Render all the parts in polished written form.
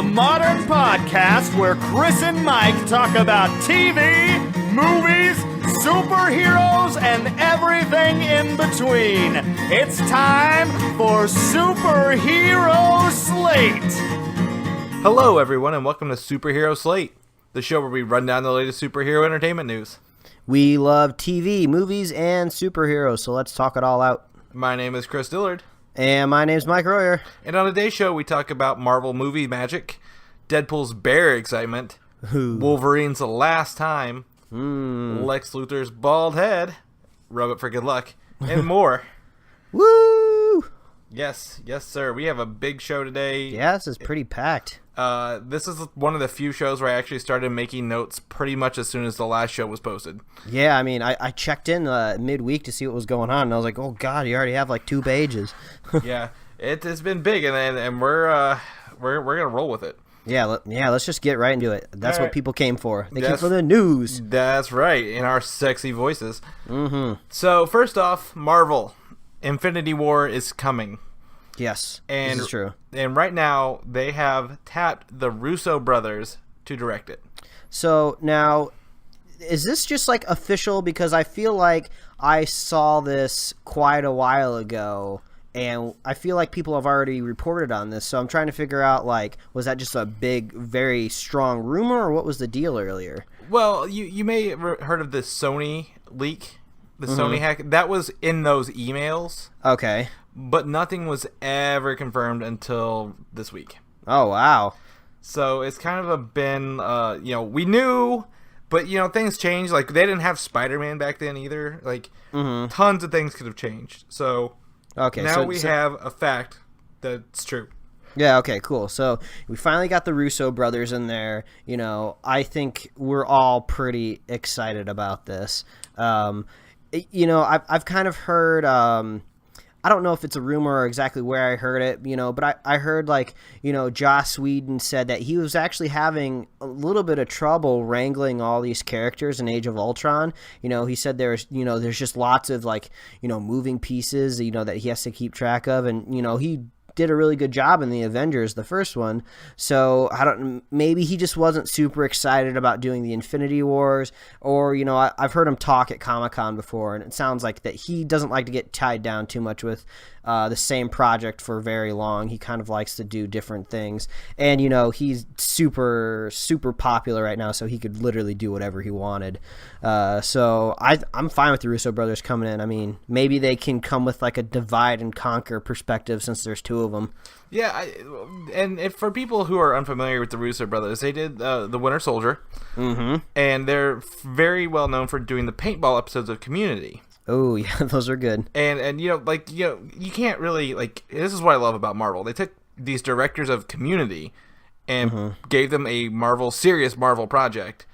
a modern podcast where Chris and Mike talk about TV, movies, superheroes, and everything in between. It's time for Superhero Slate. Hello, everyone, and welcome to Superhero Slate, the show where we run down the latest superhero entertainment news. We love TV, movies, and superheroes, so let's talk it all out. My name is Chris Dillard. And my name's Mike Royer. And on today's show, we talk about Marvel movie magic, Deadpool's bear excitement, Wolverine's last time, Lex Luthor's bald head, rub it for good luck, and more. Woo! Yes, sir. We have a big show today. Yeah, this is pretty packed. This is one of the few shows where I actually started making notes pretty much as soon as the last show was posted. Yeah, I mean, I checked in midweek to see what was going on, and I was like, oh, God, you already have like 2 pages. Yeah, it has been big, and we're going to roll with it. Yeah, let's just get right into it. That's all what right. people came for. They came for the news. That's right, in our sexy voices. Mm-hmm. So, first off, Marvel. Infinity War is coming. Yes, and, this is true. And right now, they have tapped the Russo Brothers to direct it. So, now, is this just, like, official? Because I feel like I saw this quite a while ago, and I feel like people have already reported on this. So I'm trying to figure out, like, was that just a big, very strong rumor, or what was the deal earlier? Well, you may have heard of the Sony leak. The Sony hack, that was in those emails. Okay. But nothing was ever confirmed until this week. Oh, wow. So it's kind of been, we knew, but, things changed. Like, they didn't have Spider-Man back then either. Like, tons of things could have changed. So now we have a fact that's true. Yeah, okay, cool. So we finally got the Russo brothers in there. I think we're all pretty excited about this. I've kind of heard, I don't know if it's a rumor or exactly where I heard it, but I heard, Joss Whedon said that he was actually having a little bit of trouble wrangling all these characters in Age of Ultron. He said there's just lots of, moving pieces, that he has to keep track of, and, he did a really good job in the Avengers, the first one. So maybe he just wasn't super excited about doing the Infinity Wars, or I've heard him talk at Comic-Con before, and it sounds like that he doesn't like to get tied down too much with the same project for very long. He kind of likes to do different things, and he's super popular right now, so he could literally do whatever he wanted. So I'm fine with the Russo brothers coming in. I mean, maybe they can come with like a divide and conquer perspective since there's 2 of them. Yeah, and for people who are unfamiliar with the Russo brothers, they did the Winter Soldier, and they're very well known for doing the paintball episodes of Community. Oh yeah, those are good. And you can't really, this is what I love about Marvel. They took these directors of Community and gave them a serious Marvel project,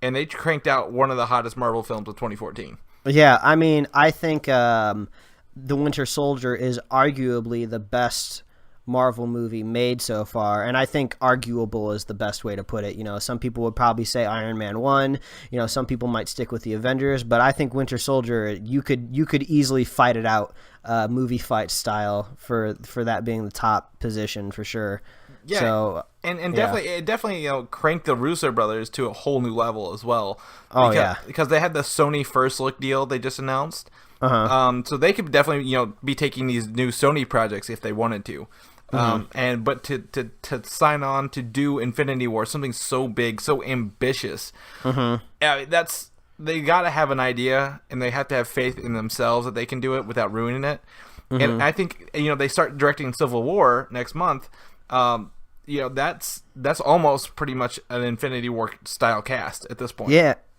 and they cranked out one of the hottest Marvel films of 2014. Yeah, I mean, I think The Winter Soldier is arguably the best Marvel movie made so far, and I think arguable is the best way to put it. Some people would probably say Iron Man 1, some people might stick with the Avengers, but I think Winter Soldier, you could easily fight it out, movie fight style, for that being the top position for sure. Yeah, so, and definitely cranked the Russo brothers to a whole new level as well. Because they had the Sony first look deal they just announced. So they could definitely be taking these new Sony projects if they wanted to. But to sign on to do Infinity War, something so big, so ambitious, they got to have an idea, and they have to have faith in themselves that they can do it without ruining it. And I think they start directing Civil War next month. That's almost pretty much an Infinity War style cast at this point.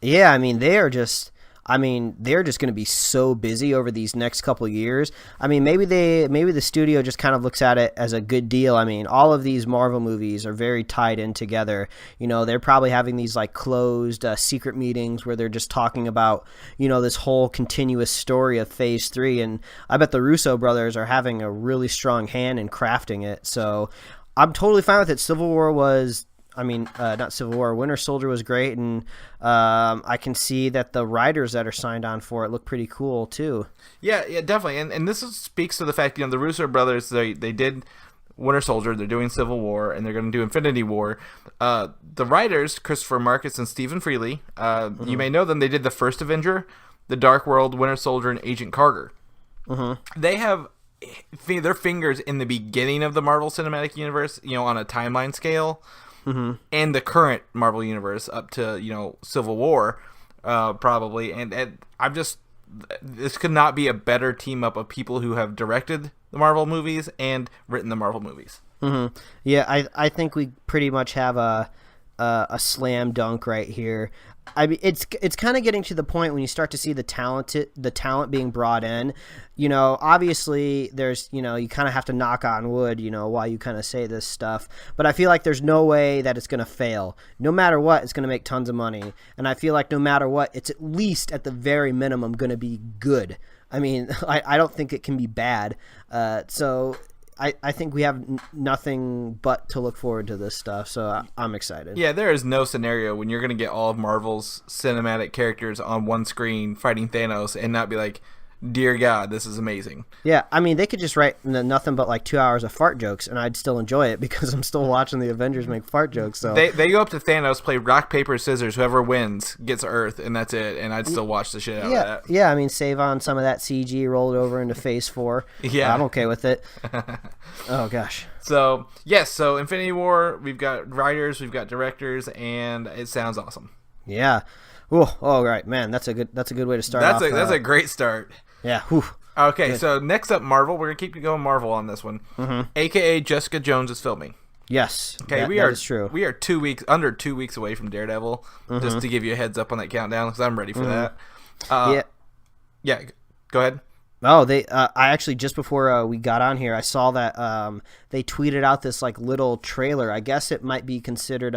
Yeah. I mean, they're just going to be so busy over these next couple of years. I mean, maybe the studio just kind of looks at it as a good deal. I mean, all of these Marvel movies are very tied in together. They're probably having these closed secret meetings where they're just talking about, this whole continuous story of Phase 3. And I bet the Russo brothers are having a really strong hand in crafting it. So I'm totally fine with it. Civil War was... not Civil War. Winter Soldier was great, and I can see that the writers that are signed on for it look pretty cool too. Yeah, definitely. And this speaks to the fact, the Russo brothers, they did Winter Soldier, they're doing Civil War, and they're going to do Infinity War. The writers, Christopher Markus and Stephen Freely, you may know them. They did the first Avenger, The Dark World, Winter Soldier, and Agent Carter. They have their fingers in the beginning of the Marvel Cinematic Universe, on a timeline scale, and the current Marvel Universe up to, Civil War, probably. And this could not be a better team up of people who have directed the Marvel movies and written the Marvel movies. Yeah, I think we pretty much have a slam dunk right here. I mean, it's kind of getting to the point when you start to see the talent being brought in. Obviously there's, you kind of have to knock on wood, while you kind of say this stuff. But I feel like there's no way that it's going to fail. No matter what, it's going to make tons of money. And I feel like no matter what, it's at least at the very minimum going to be good. I mean, I don't think it can be bad. So I think we have nothing but to look forward to this stuff, so I'm excited. Yeah, there is no scenario when you're going to get all of Marvel's cinematic characters on one screen fighting Thanos and not be like, dear God, this is amazing. Yeah, I mean, they could just write nothing but like 2 hours of fart jokes, and I'd still enjoy it because I'm still watching the Avengers make fart jokes. So they go up to Thanos, play rock, paper, scissors. Whoever wins gets Earth, and that's it. And I'd still watch the shit out of that. Yeah, I mean, save on some of that CG, roll it over into Phase 4. Yeah. I'm okay with it. Oh, gosh. So, yes, so Infinity War, we've got writers, we've got directors, and it sounds awesome. Yeah. Oh, right, man, that's a good way to start off. That's a great start. Yeah. Whew. Okay, Good. So next up, Marvel. We're going to keep going Marvel on this one. AKA Jessica Jones is filming. Yes. Okay, that is true. We are under 2 weeks away from Daredevil, just to give you a heads up on that countdown, because I'm ready for that. Yeah, go ahead. Oh, I actually, just before we got on here, I saw that they tweeted out this like little trailer. I guess it might be considered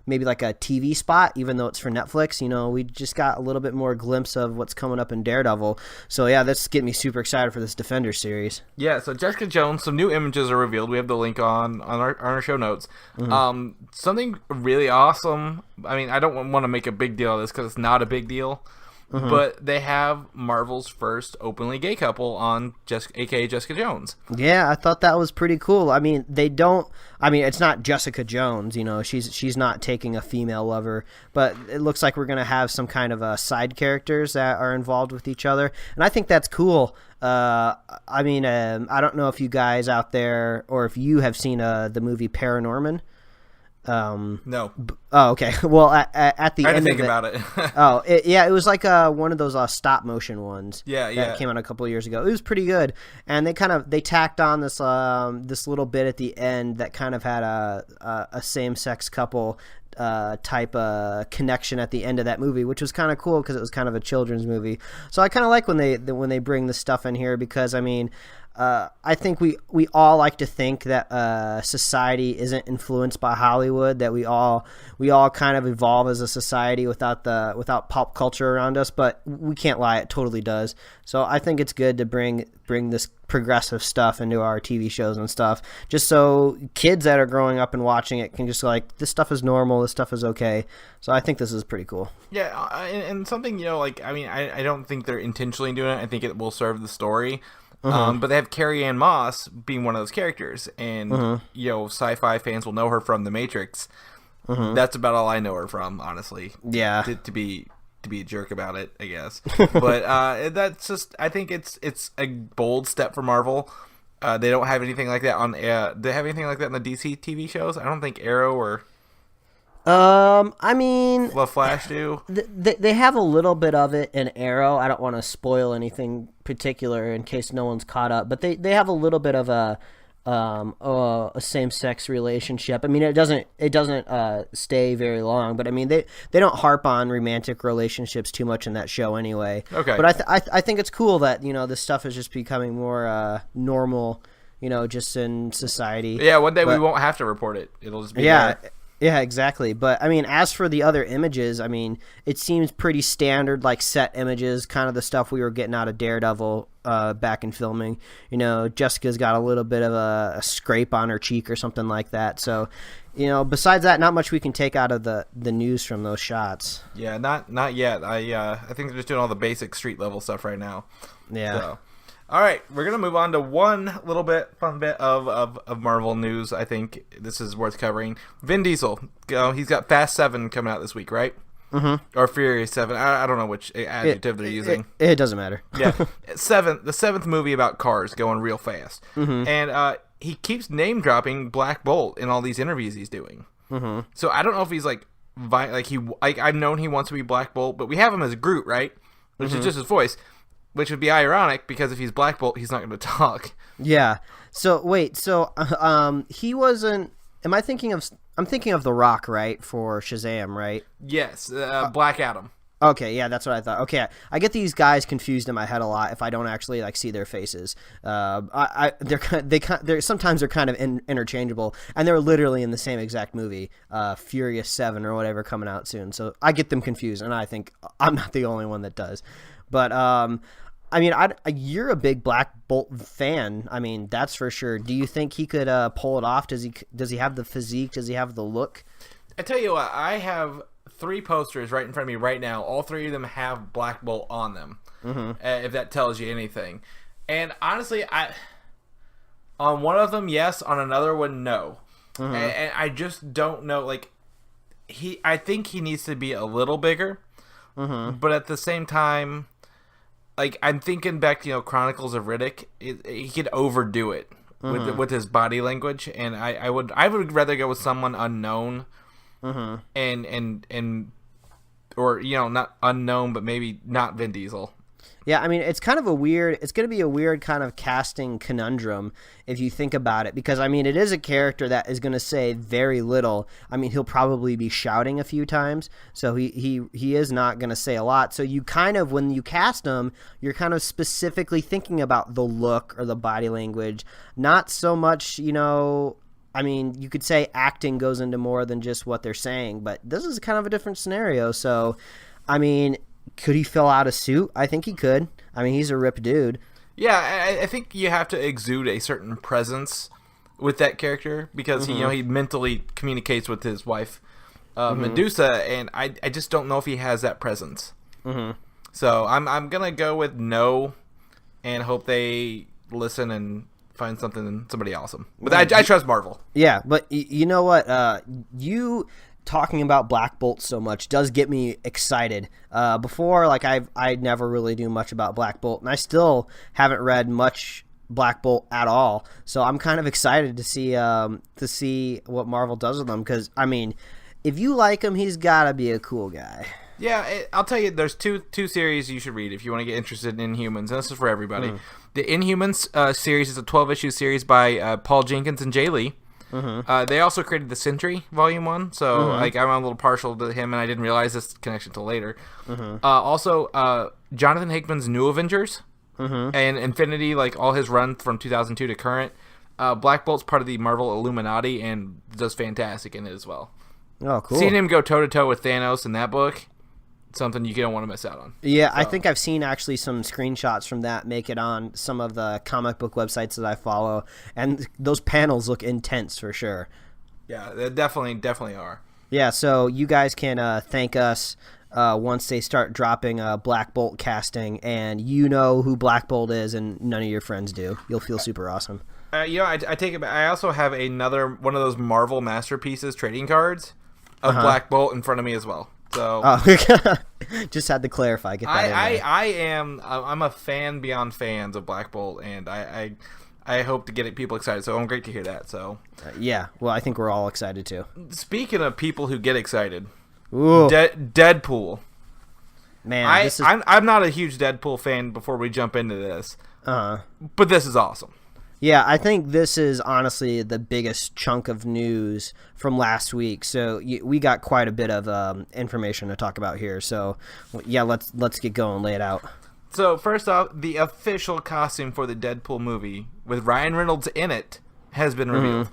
maybe like a TV spot, even though it's for Netflix. We just got a little bit more glimpse of what's coming up in Daredevil. So yeah, that's getting me super excited for this Defender series. Yeah, so Jessica Jones, some new images are revealed. We have the link on our show notes. Something really awesome. I mean, I don't want to make a big deal of this because it's not a big deal. But they have Marvel's first openly gay couple on aka Jessica Jones. Yeah, I thought that was pretty cool. I mean, it's not Jessica Jones, she's not taking a female lover, but it looks like we're going to have some kind of side characters that are involved with each other. And I think that's cool. I don't know if you guys out there, or if you have seen the movie Paranorman. No. Oh, okay. Well, at the I had end to think of about it. it. It was like one of those stop motion ones. Yeah. That came out a couple of years ago. It was pretty good, and they tacked on this little bit at the end that kind of had a same sex couple type connection at the end of that movie, which was kind of cool because it was kind of a children's movie. So I kind of like when they bring this stuff in here, because I mean, I think we all like to think that society isn't influenced by Hollywood, that we all kind of evolve as a society without pop culture around us, but we can't lie, it totally does. So I think it's good to bring this progressive stuff into our TV shows and stuff, just so kids that are growing up and watching it can just like, this stuff is normal, this stuff is okay. So I think this is pretty cool. Yeah, and something, I don't think they're intentionally doing it. I think it will serve the story. But they have Carrie Ann Moss being one of those characters, and sci-fi fans will know her from The Matrix. That's about all I know her from, honestly. Yeah, to be a jerk about it, I guess. But that's just, I think it's a bold step for Marvel. They don't have anything like that on. They have anything like that in the DC TV shows? I don't think Arrow or. I mean, The Flash do. They have a little bit of it in Arrow. I don't want to spoil anything particular in case no one's caught up, but they have a little bit of a same-sex relationship. I mean, it doesn't stay very long, but I mean, they don't harp on romantic relationships too much in that show anyway. Okay. But I think it's cool that this stuff is just becoming more normal, just in society. Yeah, one day we won't have to report it. It'll just be there. Yeah, exactly. But I mean, as for the other images, I mean, it seems pretty standard, like set images, kind of the stuff we were getting out of Daredevil back in filming. Jessica's got a little bit of a scrape on her cheek or something like that. So, besides that, not much we can take out of the news from those shots. Yeah, not yet. I think they're just doing all the basic street level stuff right now. Yeah. All right, we're gonna move on to one little fun bit of Marvel news. I think this is worth covering. Vin Diesel, he's got Fast 7 coming out this week, right? Mm-hmm. Or Furious 7. I don't know which adjective they're using. It doesn't matter. Yeah, the seventh movie about cars going real fast, and he keeps name dropping Black Bolt in all these interviews he's doing. Mm-hmm. So I don't know if he's I've known he wants to be Black Bolt, but we have him as Groot, right? Which is just his voice. Which would be ironic because if he's Black Bolt, he's not going to talk. Yeah. So wait. So he wasn't. Am I thinking of? I'm thinking of The Rock, right? For Shazam, right? Yes. Black Adam. Okay. Yeah, that's what I thought. Okay, I get these guys confused in my head a lot if I don't actually see their faces. They're sometimes they're kind of interchangeable, and they're literally in the same exact movie, Furious 7 or whatever, coming out soon. So I get them confused, and I think I'm not the only one that does. But I mean, you're a big Black Bolt fan. I mean, that's for sure. Do you think he could pull it off? Does he have the physique? Does he have the look? I tell you what, I have 3 posters right in front of me right now. All 3 of them have Black Bolt on them. If that tells you anything. And honestly, on one of them, yes. On another one, no. And I just don't know. I think he needs to be a little bigger. But at the same time, I'm thinking back to Chronicles of Riddick. He could overdo it with his body language, and I would rather go with someone unknown, and or not unknown, but maybe not Vin Diesel. Yeah, I mean, it's going to be a weird kind of casting conundrum if you think about it, because, I mean, it is a character that is going to say very little. I mean, he'll probably be shouting a few times, so he is not going to say a lot. So you kind of, when you cast him, you're kind of specifically thinking about the look or the body language, not so much, I mean, you could say acting goes into more than just what they're saying, but this is kind of a different scenario. So, I mean, could he fill out a suit? I think he could. I mean, he's a ripped dude. Yeah, I think you have to exude a certain presence with that character because he mentally communicates with his wife, Medusa, and I just don't know if he has that presence. So I'm gonna go with no, and hope they listen and find somebody awesome. But I trust Marvel. Yeah, but you know what? You talking about Black Bolt so much does get me excited. Before, I never really knew much about Black Bolt, and I still haven't read much Black Bolt at all. So I'm kind of excited to see what Marvel does with him, because I mean, if you like him, he's got to be a cool guy. Yeah, I'll tell you, there's two series you should read if you want to get interested in Inhumans, and this is for everybody. The Inhumans series is a 12-issue series by Paul Jenkins and Jay Lee. They also created the Sentry Volume 1, so I'm a little partial to him, and I didn't realize this connection till later. Also, Jonathan Hickman's New Avengers and Infinity, all his run from 2002 to current. Black Bolt's part of the Marvel Illuminati and does fantastic in it as well. Oh, cool. Seeing him go toe-to-toe with Thanos in that book, something you don't want to miss out on. Yeah, so. I think I've seen actually some screenshots from that make it on some of the comic book websites that I follow, and those panels look intense for sure. Yeah, they definitely are. Yeah, so you guys can thank us once they start dropping Black Bolt casting, and you know who Black Bolt is, and none of your friends do. You'll feel super awesome. I take it back. I also have another one of those Marvel Masterpieces trading cards of Black Bolt in front of me as well. So just had to clarify. Get that I'm a fan beyond fans of Black Bolt, and I hope to get people excited. So I'm great to hear that. So yeah, well, I think we're all excited too. Speaking of people who get excited, ooh. Deadpool. Man, I'm not a huge Deadpool fan. Before we jump into this, but this is awesome. Yeah, I think this is honestly the biggest chunk of news from last week. So we got quite a bit of information to talk about here. So yeah, let's get going, lay it out. So first off, the official costume for the Deadpool movie with Ryan Reynolds in it has been revealed.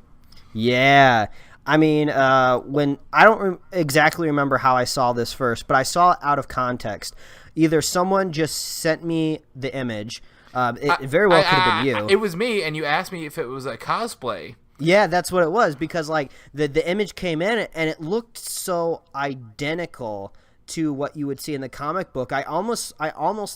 Yeah, I mean, when I don't exactly remember how I saw this first, but I saw it out of context. Either someone just sent me the image. It very well could have been you. It was me, and you asked me if it was a cosplay. Yeah, that's what it was, because the image came in and it looked so identical to what you would see in the comic book. I almost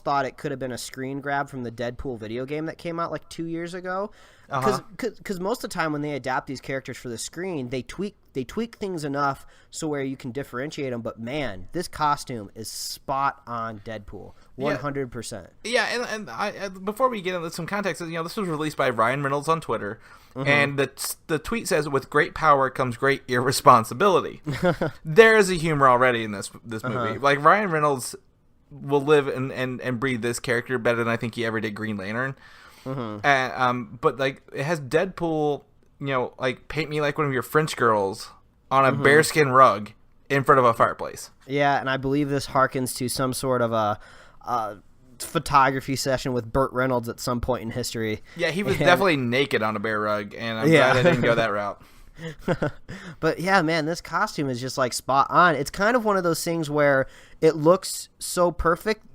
thought it could have been a screen grab from the Deadpool video game that came out like 2 years ago. Because most of the time when they adapt these characters for the screen, they tweak things enough so where you can differentiate them. But man, this costume is spot on Deadpool, 100%. Yeah, and I before we get into some context, this was released by Ryan Reynolds on Twitter, and the tweet says, "With great power comes great irresponsibility." There is a humor already in this movie. Like Ryan Reynolds will live and breathe this character better than I think he ever did Green Lantern. But like it has Deadpool, like paint me like one of your French girls on a bearskin rug in front of a fireplace. Yeah, and I believe this harkens to some sort of a photography session with Burt Reynolds at some point in history. Yeah, he was definitely naked on a bear rug, and I'm glad I didn't go that route. But yeah, man, this costume is just like spot on. It's kind of one of those things where it looks so perfect.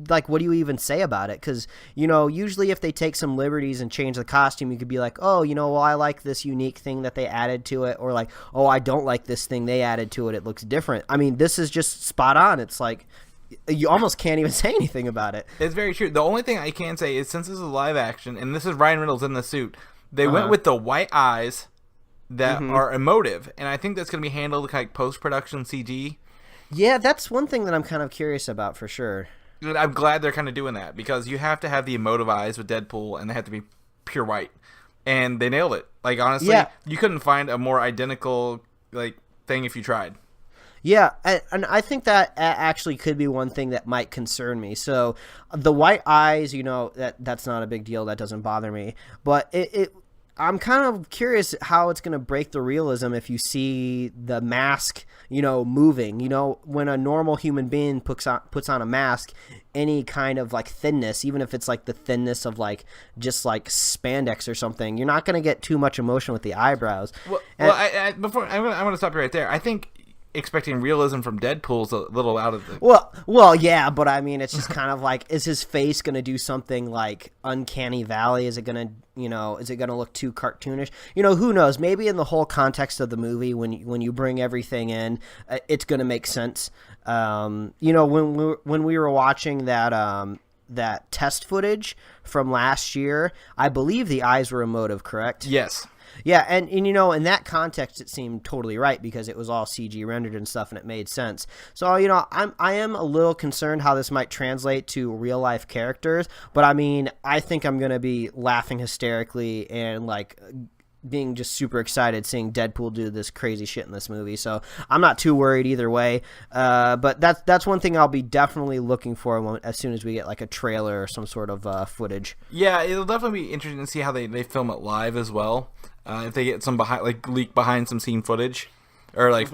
Like, what do you even say about it? Because, usually if they take some liberties and change the costume, you could be like, oh, well, I like this unique thing that they added to it. Or like, oh, I don't like this thing they added to it. It looks different. I mean, this is just spot on. It's like, you almost can't even say anything about it. It's very true. The only thing I can say is since this is live action, and this is Ryan Reynolds in the suit, they went with the white eyes that are emotive, and I think that's going to be handled like post-production CG. Yeah, that's one thing that I'm kind of curious about for sure. I'm glad they're kind of doing that, because you have to have the emotive eyes with Deadpool, and they have to be pure white, and they nailed it. Like, honestly, you couldn't find a more identical like thing if you tried. Yeah, and I think that actually could be one thing that might concern me. So the white eyes, that's not a big deal. That doesn't bother me. But I'm kind of curious how it's going to break the realism if you see the mask, moving. When a normal human being puts on a mask, any kind of like thinness, even if it's like the thinness of like just like spandex or something, you're not going to get too much emotion with the eyebrows. I want to stop you right there. I think expecting realism from Deadpool's a little out of the... Well, yeah, but I mean, it's just kind of like, is his face going to do something like Uncanny Valley? Is it going to, is it going to look too cartoonish? Who knows? Maybe in the whole context of the movie, when you bring everything in, it's going to make sense. When we were watching that test footage from last year, I believe the eyes were emotive, correct? Yes. Yeah, and in that context, it seemed totally right because it was all CG rendered and stuff, and it made sense. So, I am a little concerned how this might translate to real life characters, but I mean, I think I'm gonna be laughing hysterically and like being just super excited seeing Deadpool do this crazy shit in this movie. So I'm not too worried either way. But that's one thing I'll be definitely looking for as soon as we get like a trailer or some sort of footage. Yeah, it'll definitely be interesting to see how they film it live as well. If they get some leak behind some scene footage or like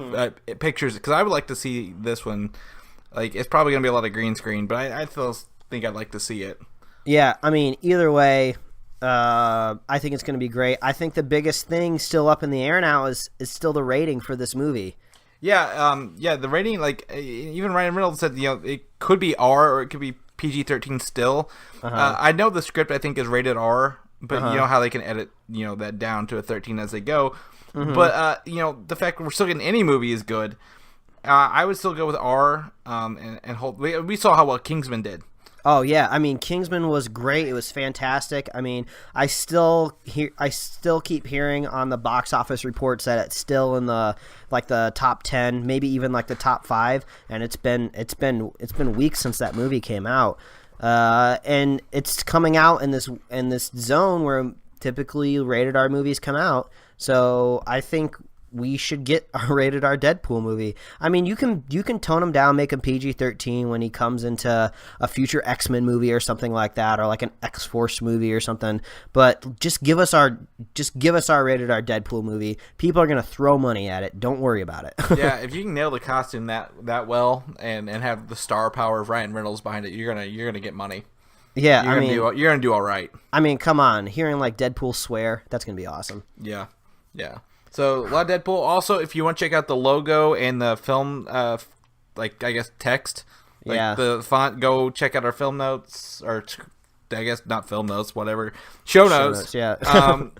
pictures, because I would like to see this one. Like, it's probably gonna be a lot of green screen, but I still think I'd like to see it. Yeah, I mean, either way, I think it's gonna be great. I think the biggest thing still up in the air now is still the rating for this movie. Yeah, the rating, like even Ryan Reynolds said, it could be R or it could be PG-13 still. I know the script I think is rated R. But you know how they can edit, that down to a 13 as they go. But, the fact that we're still getting any movie is good. I would still go with R and hold. We saw how well Kingsman did. Oh, yeah. I mean, Kingsman was great. It was fantastic. I mean, I still keep hearing on the box office reports that it's still in the top 10, maybe even like the top 5. And it's been weeks since that movie came out. And it's coming out in this zone where typically rated R movies come out. So I think we should get a rated R Deadpool movie. I mean, you can tone him down, make him PG-13 when he comes into a future X-Men movie or something like that, or like an X-Force movie or something. But just give us our rated R Deadpool movie. People are gonna throw money at it. Don't worry about it. Yeah, if you can nail the costume that well and have the star power of Ryan Reynolds behind it, you're gonna get money. Yeah, you're gonna do all right. I mean, come on, hearing like Deadpool swear, that's gonna be awesome. Yeah. So, a lot of Deadpool. Also, if you want to check out the logo and the film, text, the font, go check out our film notes, or I guess not film notes, whatever. Show notes. Yeah.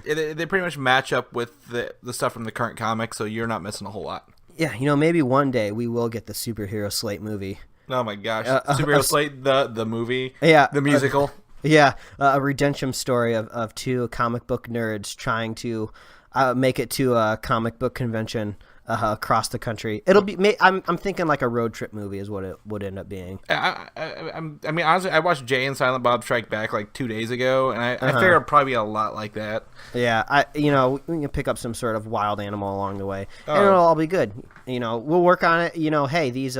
They pretty much match up with the stuff from the current comic, so you're not missing a whole lot. Yeah, maybe one day we will get the Superhero Slate movie. Oh my gosh, Superhero Slate, the movie, the musical. A redemption story of two comic book nerds trying to make it to a comic book convention across the country. It'll be. I'm thinking like a road trip movie is what it would end up being. I mean, honestly, I watched Jay and Silent Bob Strike Back like 2 days ago, and I figure it'll probably be a lot like that. Yeah, we can pick up some sort of wild animal along the way, and it'll all be good. We'll work on it. Hey, these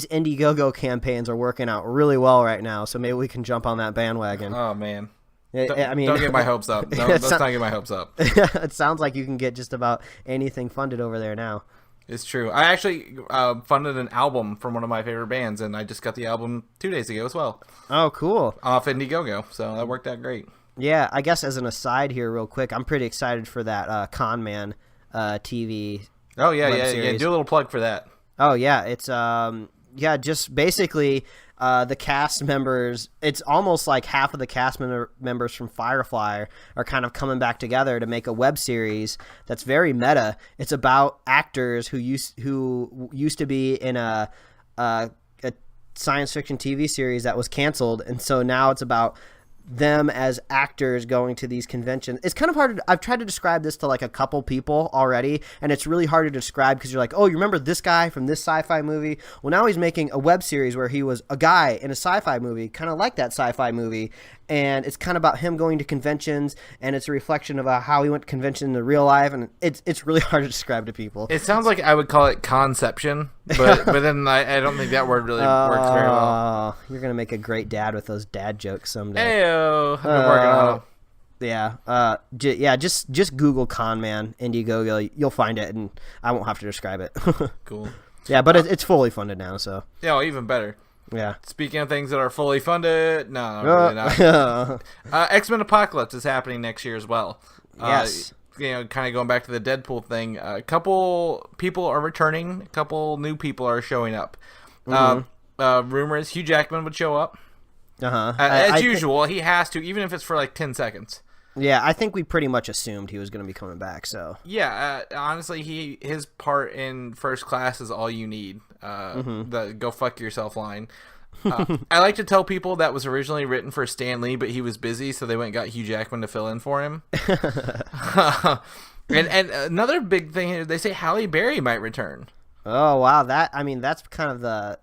Indiegogo campaigns are working out really well right now, so maybe we can jump on that bandwagon. Oh man. Don't get my hopes up. Let's not get my hopes up. It sounds like you can get just about anything funded over there now. It's true. I actually funded an album from one of my favorite bands, and I just got the album 2 days ago as well. Oh, cool. Off Indiegogo, so that worked out great. Yeah, I guess as an aside here real quick, I'm pretty excited for that Con Man TV series. Do a little plug for that. Oh, yeah. It's, just basically... the cast members, it's almost like half of the cast members from Firefly are kind of coming back together to make a web series that's very meta. It's about actors who used to be in a science fiction TV series that was canceled, and so now it's about them as actors going to these conventions. It's kind of hard. I've tried to describe this to like a couple people already, and it's really hard to describe because you're like, oh, you remember this guy from this sci-fi movie? Well, now he's making a web series where he was a guy in a sci-fi movie, kind of like that sci-fi movie, and it's kind of about him going to conventions, and it's a reflection of how he went to conventions in real life, and it's really hard to describe to people. It sounds like I would call it conception, but then I don't think that word really works very well. You're gonna make a great dad with those dad jokes someday. Heyo, I've been working on it. Yeah. Just Google Con Man Indiegogo, you'll find it, and I won't have to describe it. Cool. Yeah, but it's fully funded now, so. Yeah, even better. Yeah. Speaking of things that are fully funded, no, really not. X-Men Apocalypse is happening next year as well. Yes. Kind of going back to the Deadpool thing. A couple people are returning. A couple new people are showing up. Rumors Hugh Jackman would show up. As usual, he has to, even if it's for like 10 seconds. Yeah, I think we pretty much assumed he was going to be coming back. So yeah, honestly, his part in First Class is all you need. The "go fuck yourself" line. I like to tell people that was originally written for Stan Lee, but he was busy, so they went and got Hugh Jackman to fill in for him. and another big thing is they say Halle Berry might return. Oh wow, that's kind of the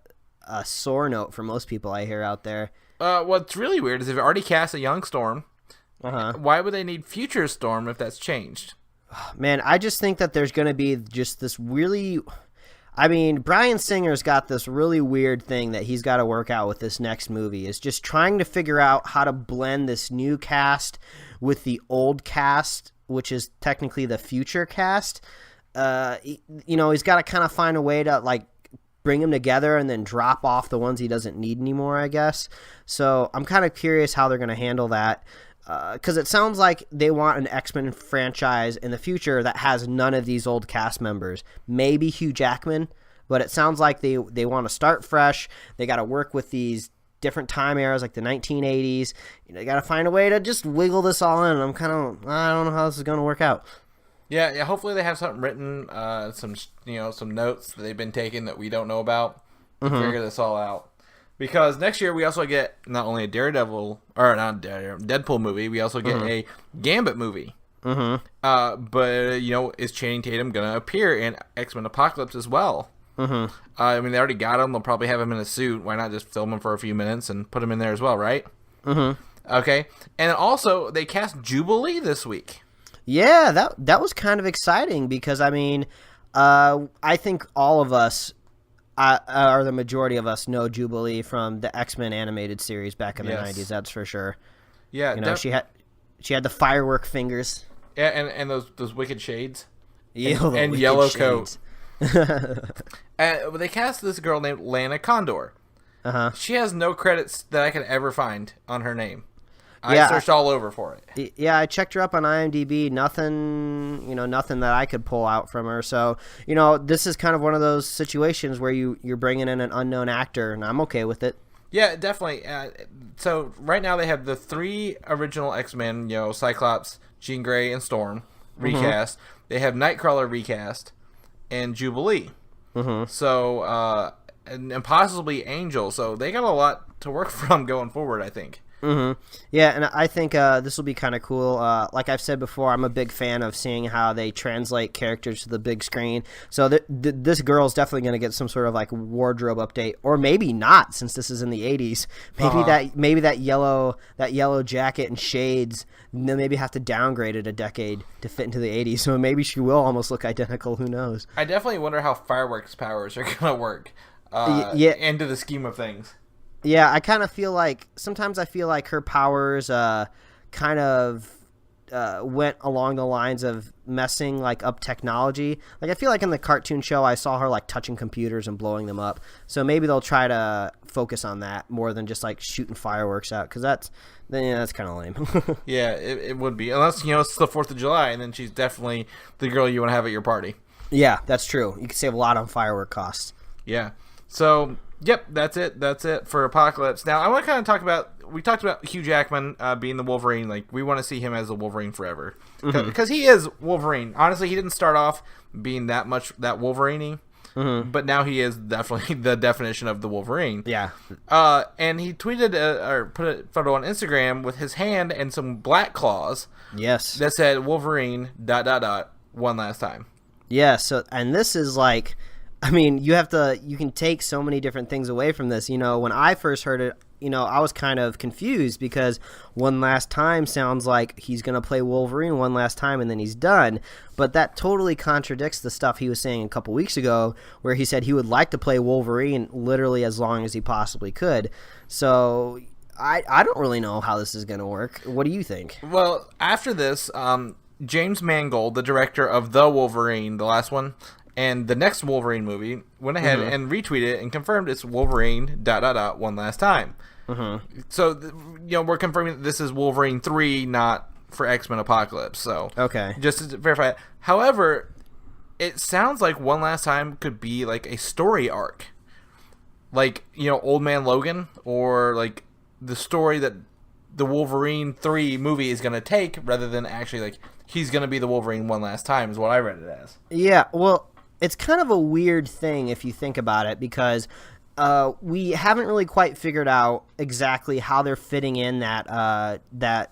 sore note for most people I hear out there. What's really weird is they've already cast a young Storm. Why would they need future Storm if that's changed? Man, I just think that there's going to be just this really... I mean, Bryan Singer's got this really weird thing that he's got to work out with this next movie. Is just trying to figure out how to blend this new cast with the old cast, which is technically the future cast. He's got to kind of find a way to, like, bring them together and then drop off the ones he doesn't need anymore, I guess. So I'm kind of curious how they're going to handle that. Because it sounds like they want an X-Men franchise in the future that has none of these old cast members. Maybe Hugh Jackman, but it sounds like they want to start fresh. They got to work with these different time eras, like the 1980s. They got to find a way to just wiggle this all in. I don't know how this is going to work out. Yeah. Hopefully they have something written, some notes that they've been taking that we don't know about to figure this all out. Because next year we also get not only a Deadpool movie, we also get a Gambit movie. But is Channing Tatum gonna appear in X-Men Apocalypse as well? I mean, they already got him. They'll probably have him in a suit. Why not just film him for a few minutes and put him in there as well, right? Okay. And also they cast Jubilee this week. Yeah, that was kind of exciting because I mean, I think all of us. Or the majority of us know Jubilee from the X-Men animated series back in the 90s. That's for sure. Yeah, she had the firework fingers. Yeah, and those wicked shades. Yeah, and yellow coat. They cast this girl named Lana Condor. She has no credits that I could ever find on her name. I searched all over for it. Yeah, I checked her up on IMDb. Nothing that I could pull out from her. So, this is kind of one of those situations where you're bringing in an unknown actor, and I'm okay with it. Yeah, definitely. So right now they have the 3 original X-Men, Cyclops, Jean Grey, and Storm recast. They have Nightcrawler recast. and Jubilee. Mm-hmm. So, and possibly Angel. So they got a lot to work from going forward, I think. Mm-hmm. Yeah, and I think this will be kind of cool. Like I've said before, I'm a big fan of seeing how they translate characters to the big screen. So this girl's definitely going to get some sort of like wardrobe update, or maybe not, since this is in the '80s. Maybe that yellow jacket and shades. They'll maybe have to downgrade it a decade to fit into the '80s. So maybe she will almost look identical. Who knows? I definitely wonder how fireworks powers are going to work. Into the scheme of things. Yeah, I kind of feel like sometimes I feel like her powers kind of went along the lines of messing like up technology. Like I feel like in the cartoon show I saw her like touching computers and blowing them up. So maybe they'll try to focus on that more than just like shooting fireworks out, because that's kind of lame. Yeah, it would be, unless it's the 4th of July and then she's definitely the girl you want to have at your party. Yeah, that's true. You can save a lot on firework costs. Yeah. So, yep, that's it. That's it for Apocalypse. Now, I want to kind of talk about, we talked about Hugh Jackman being the Wolverine. Like, we want to see him as the Wolverine forever. Because he is Wolverine. Honestly, he didn't start off being that Wolverine-y. Mm-hmm. But now he is definitely the definition of the Wolverine. Yeah. And he tweeted or put a photo on Instagram with his hand and some black claws. Yes. That said Wolverine ... one last time. Yeah, and this is like, I mean, you can take so many different things away from this. When I first heard it, I was kind of confused, because one last time sounds like he's going to play Wolverine one last time and then he's done. But that totally contradicts the stuff he was saying a couple weeks ago, where he said he would like to play Wolverine literally as long as he possibly could. So I don't really know how this is going to work. What do you think? Well, after this, James Mangold, the director of The Wolverine, the last one, and the next Wolverine movie, went ahead and retweeted it and confirmed it's Wolverine ... one last time. Mm-hmm. So, we're confirming that this is Wolverine 3, not for X-Men Apocalypse. So, okay, just to verify it. However, it sounds like one last time could be like a story arc, like Old Man Logan, or like the story that the Wolverine 3 movie is going to take, rather than actually like he's going to be the Wolverine one last time, is what I read it as. Yeah, well, it's kind of a weird thing if you think about it, because we haven't really quite figured out exactly how they're fitting in that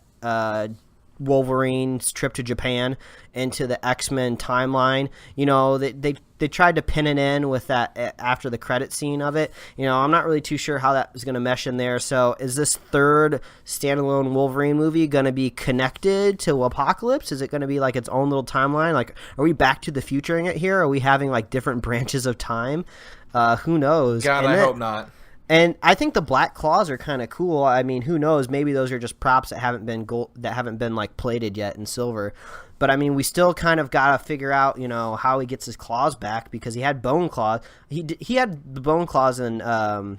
Wolverine's trip to Japan into the X-Men timeline. They tried to pin it in with that after the credit scene of it. I'm not really too sure how that is going to mesh in there. So is this third standalone Wolverine movie going to be connected to Apocalypse? Is it going to be like its own little timeline? Like, are we back to the futuring it here? Are we having like different branches of time? Who knows? God, I hope not. And I think the black claws are kind of cool. I mean, who knows? Maybe those are just props that haven't been like plated yet in silver. But I mean, we still kind of got to figure out, how he gets his claws back, because he had bone claws. He had the bone claws in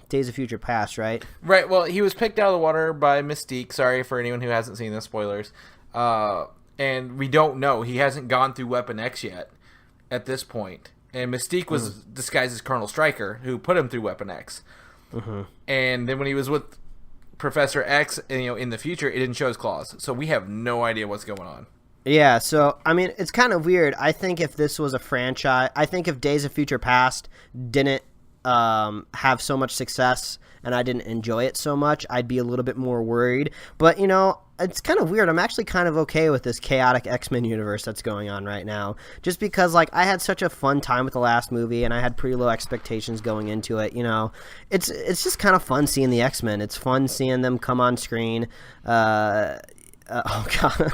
Days of Future Past, right? Right. Well, he was picked out of the water by Mystique. Sorry for anyone who hasn't seen the spoilers. And we don't know. He hasn't gone through Weapon X yet at this point. And Mystique was disguised as Colonel Stryker, who put him through Weapon X. Mm-hmm. And then when he was with Professor X, in the future, it didn't show his claws. So we have no idea what's going on. Yeah, so, I mean, it's kind of weird. I think if this was a franchise, I think if Days of Future Past didn't have so much success and I didn't enjoy it so much, I'd be a little bit more worried. But, it's kind of weird. I'm actually kind of okay with this chaotic X-Men universe that's going on right now. Just because, like, I had such a fun time with the last movie, and I had pretty low expectations going into it, It's just kind of fun seeing the X-Men. It's fun seeing them come on screen. Oh, God.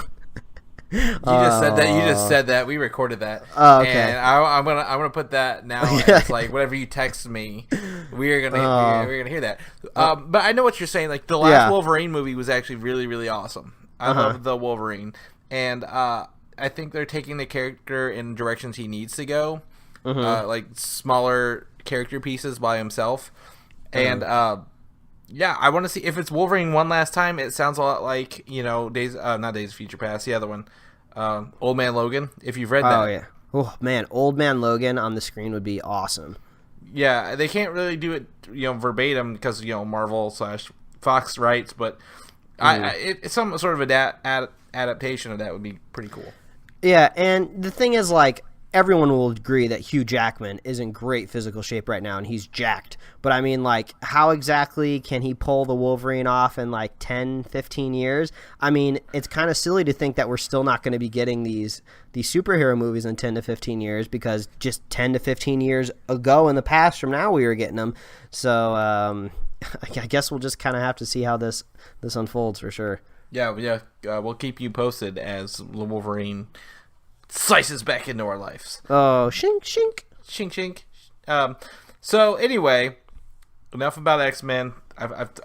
You just said that. We recorded that. Oh, okay. And I'm gonna put that now. It's like whenever you text me, we're gonna hear that. But I know what you're saying. Like the last Wolverine movie was actually really, really awesome. I love the Wolverine, and I think they're taking the character in directions he needs to go, like smaller character pieces by himself, and yeah, I want to see if it's Wolverine one last time. It sounds a lot like not Days of Future Past, the other one, Old Man Logan. If you've read that, oh yeah, oh man, Old Man Logan on the screen would be awesome. Yeah, they can't really do it, verbatim because Marvel / Fox rights, but it's some sort of adaptation of that would be pretty cool. Yeah, and the thing is, like, everyone will agree that Hugh Jackman is in great physical shape right now, and he's jacked. But I mean, like, how exactly can he pull the Wolverine off in like 10, 15 years? I mean, it's kind of silly to think that we're still not going to be getting these superhero movies in 10 to 15 years, because just 10 to 15 years ago in the past from now we were getting them. So I guess we'll just kind of have to see how this unfolds for sure. Yeah. We'll keep you posted as the Wolverine slices back into our lives. Oh, shink, shink. Shink, shink. So, anyway, enough about X-Men.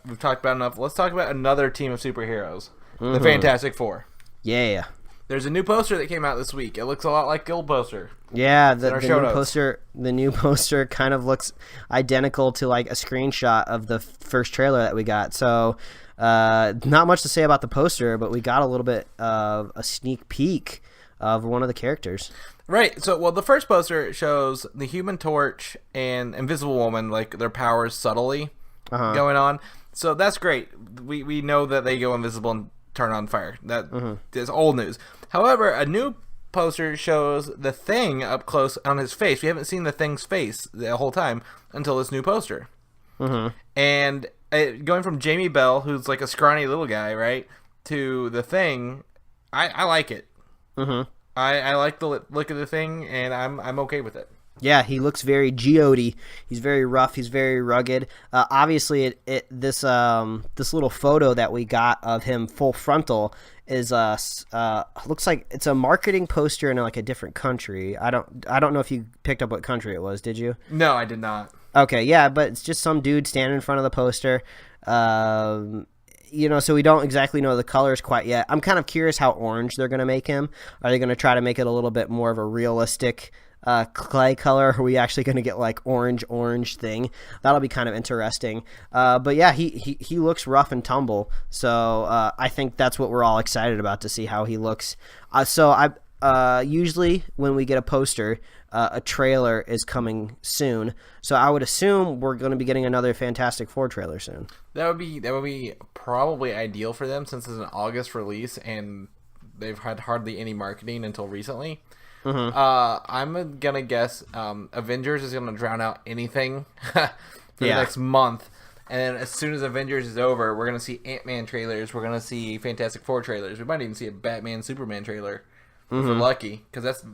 We've talked about enough. Let's talk about another team of superheroes. Mm-hmm. The Fantastic Four. Yeah. There's a new poster that came out this week. It looks a lot like the old poster. Yeah, the new poster kind of looks identical to like a screenshot of the first trailer that we got. So, not much to say about the poster, but we got a little bit of a sneak peek of one of the characters. Right. So, well, the first poster shows the Human Torch and Invisible Woman, like their powers subtly going on. So that's great. We know that they go invisible and turn on fire. That is old news. However, a new poster shows the Thing up close on his face. We haven't seen the Thing's face the whole time until this new poster. And going from Jamie Bell, who's like a scrawny little guy, right, to the Thing, I like it. I like the look of the Thing, and I'm okay with it. Yeah, he looks very geody. He's very rough. He's very rugged. Obviously, this little photo that we got of him full frontal is looks like it's a marketing poster in like a different country. I don't know if you picked up what country it was. Did you? No, I did not. Okay, yeah, but it's just some dude standing in front of the poster. So we don't exactly know the colors quite yet. I'm kind of curious how orange they're going to make him. Are they going to try to make it a little bit more of a realistic clay color? Or are we actually going to get like orange Thing? That'll be kind of interesting. But yeah, he looks rough and tumble. So I think that's what we're all excited about, to see how he looks. Usually when we get a poster, a trailer is coming soon. So I would assume we're going to be getting another Fantastic Four trailer soon. That would be probably ideal for them, since it's an August release and they've had hardly any marketing until recently. I'm gonna guess Avengers is gonna drown out anything for the next month, and then as soon as Avengers is over, we're gonna see Ant-Man trailers. We're gonna see Fantastic Four trailers. We might even see a Batman Superman trailer. If we're lucky, because that's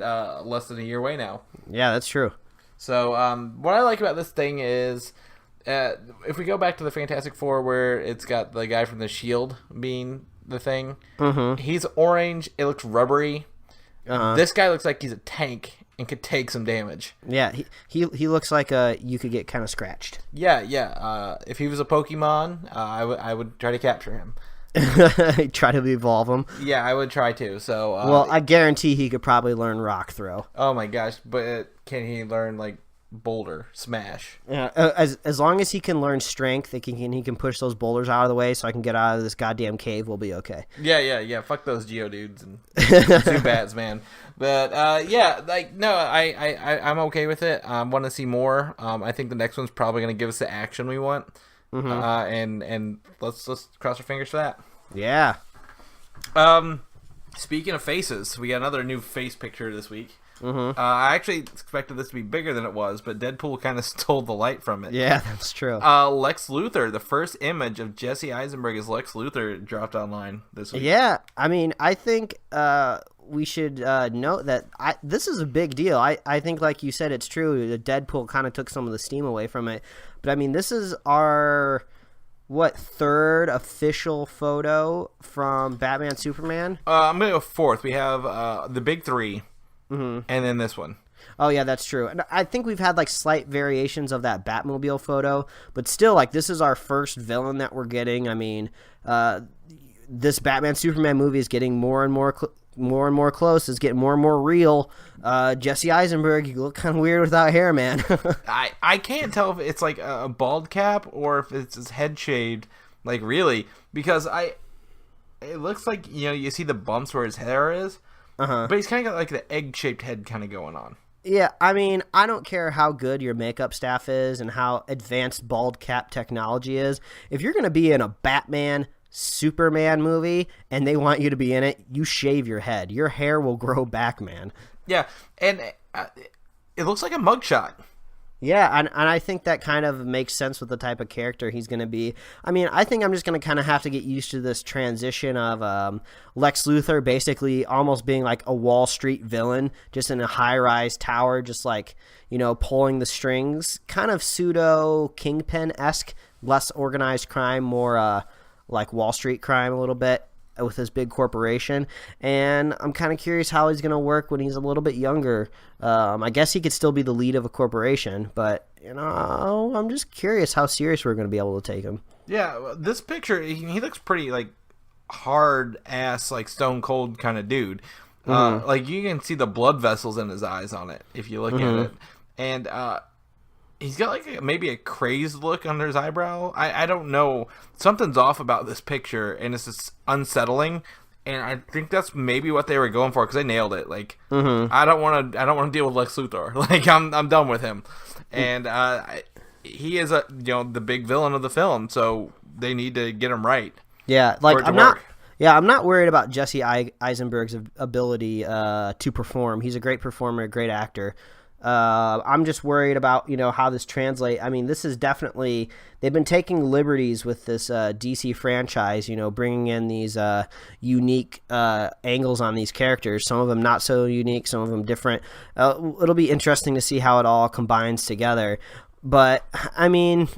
less than a year away now. Yeah, that's true. So what I like about this thing is, if we go back to the Fantastic Four, where it's got the guy from the Shield being the Thing, he's orange. It looks rubbery. This guy looks like he's a tank and could take some damage. Yeah, he looks like you could get kind of scratched. Yeah. If he was a Pokemon, I would try to capture him. Try to evolve him. Yeah, I would try to. So well, I guarantee he could probably learn Rock Throw. Oh my gosh, but can he learn like Boulder Smash? Yeah, as long as he can learn Strength, he can push those boulders out of the way, so I can get out of this goddamn cave. We'll be okay. Yeah. Fuck those Geodudes and Zubats, man. But I'm okay with it. I want to see more. I think the next one's probably gonna give us the action we want. And let's cross our fingers for that. Yeah. Speaking of faces, we got another new face picture this week. I actually expected this to be bigger than it was, but Deadpool kind of stole the light from it. Yeah, that's true. Lex Luthor, the first image of Jesse Eisenberg as Lex Luthor, dropped online this week. Yeah, I mean, I think we should note that this is a big deal. I think, like you said, it's true. The Deadpool kind of took some of the steam away from it. But, I mean, this is our, third official photo from Batman Superman? I'm going to go fourth. We have the big three, and then this one. Oh, yeah, that's true. And I think we've had, slight variations of that Batmobile photo. But still, this is our first villain that we're getting. I mean, this Batman Superman movie is getting more and more close. It's getting more and more real. Jesse Eisenberg, you look kind of weird without hair, man. I can't tell if it's like a bald cap or if it's his head shaved, really, because it looks like, you see the bumps where his hair is, but he's kind of got the egg-shaped head kind of going on. Yeah, I mean, I don't care how good your makeup staff is and how advanced bald cap technology is. If you're going to be in a Batman Superman movie and they want you to be in it, you shave your head. Your hair will grow back, man. Yeah, and it looks like a mugshot. Yeah, and I think that kind of makes sense with the type of character he's going to be. I mean, I think I'm just going to kind of have to get used to this transition of Lex Luthor basically almost being like a Wall Street villain, just in a high-rise tower, just like, pulling the strings. Kind of pseudo-Kingpin-esque, less organized crime, more like Wall Street crime a little bit with his big corporation. And I'm kind of curious how he's going to work when he's a little bit younger. I guess he could still be the lead of a corporation, but I'm just curious how serious we're going to be able to take him. Yeah, this picture, he looks pretty like hard ass, like stone cold kind of dude. Like you can see the blood vessels in his eyes on it if you look at it. And he's got like maybe a crazed look under his eyebrow. I don't know. Something's off about this picture, and it's just unsettling. And I think that's maybe what they were going for, because they nailed it. Like, I don't want to deal with Lex Luthor. Like, I'm done with him. And he is the big villain of the film, so they need to get him right. Yeah, like I'm not worried about Jesse Eisenberg's ability to perform. He's a great performer, a great actor. I'm just worried about, how this translates. I mean, this is definitely, they've been taking liberties with this DC franchise, bringing in these unique angles on these characters. Some of them not so unique, some of them different. It'll be interesting to see how it all combines together. But, I mean,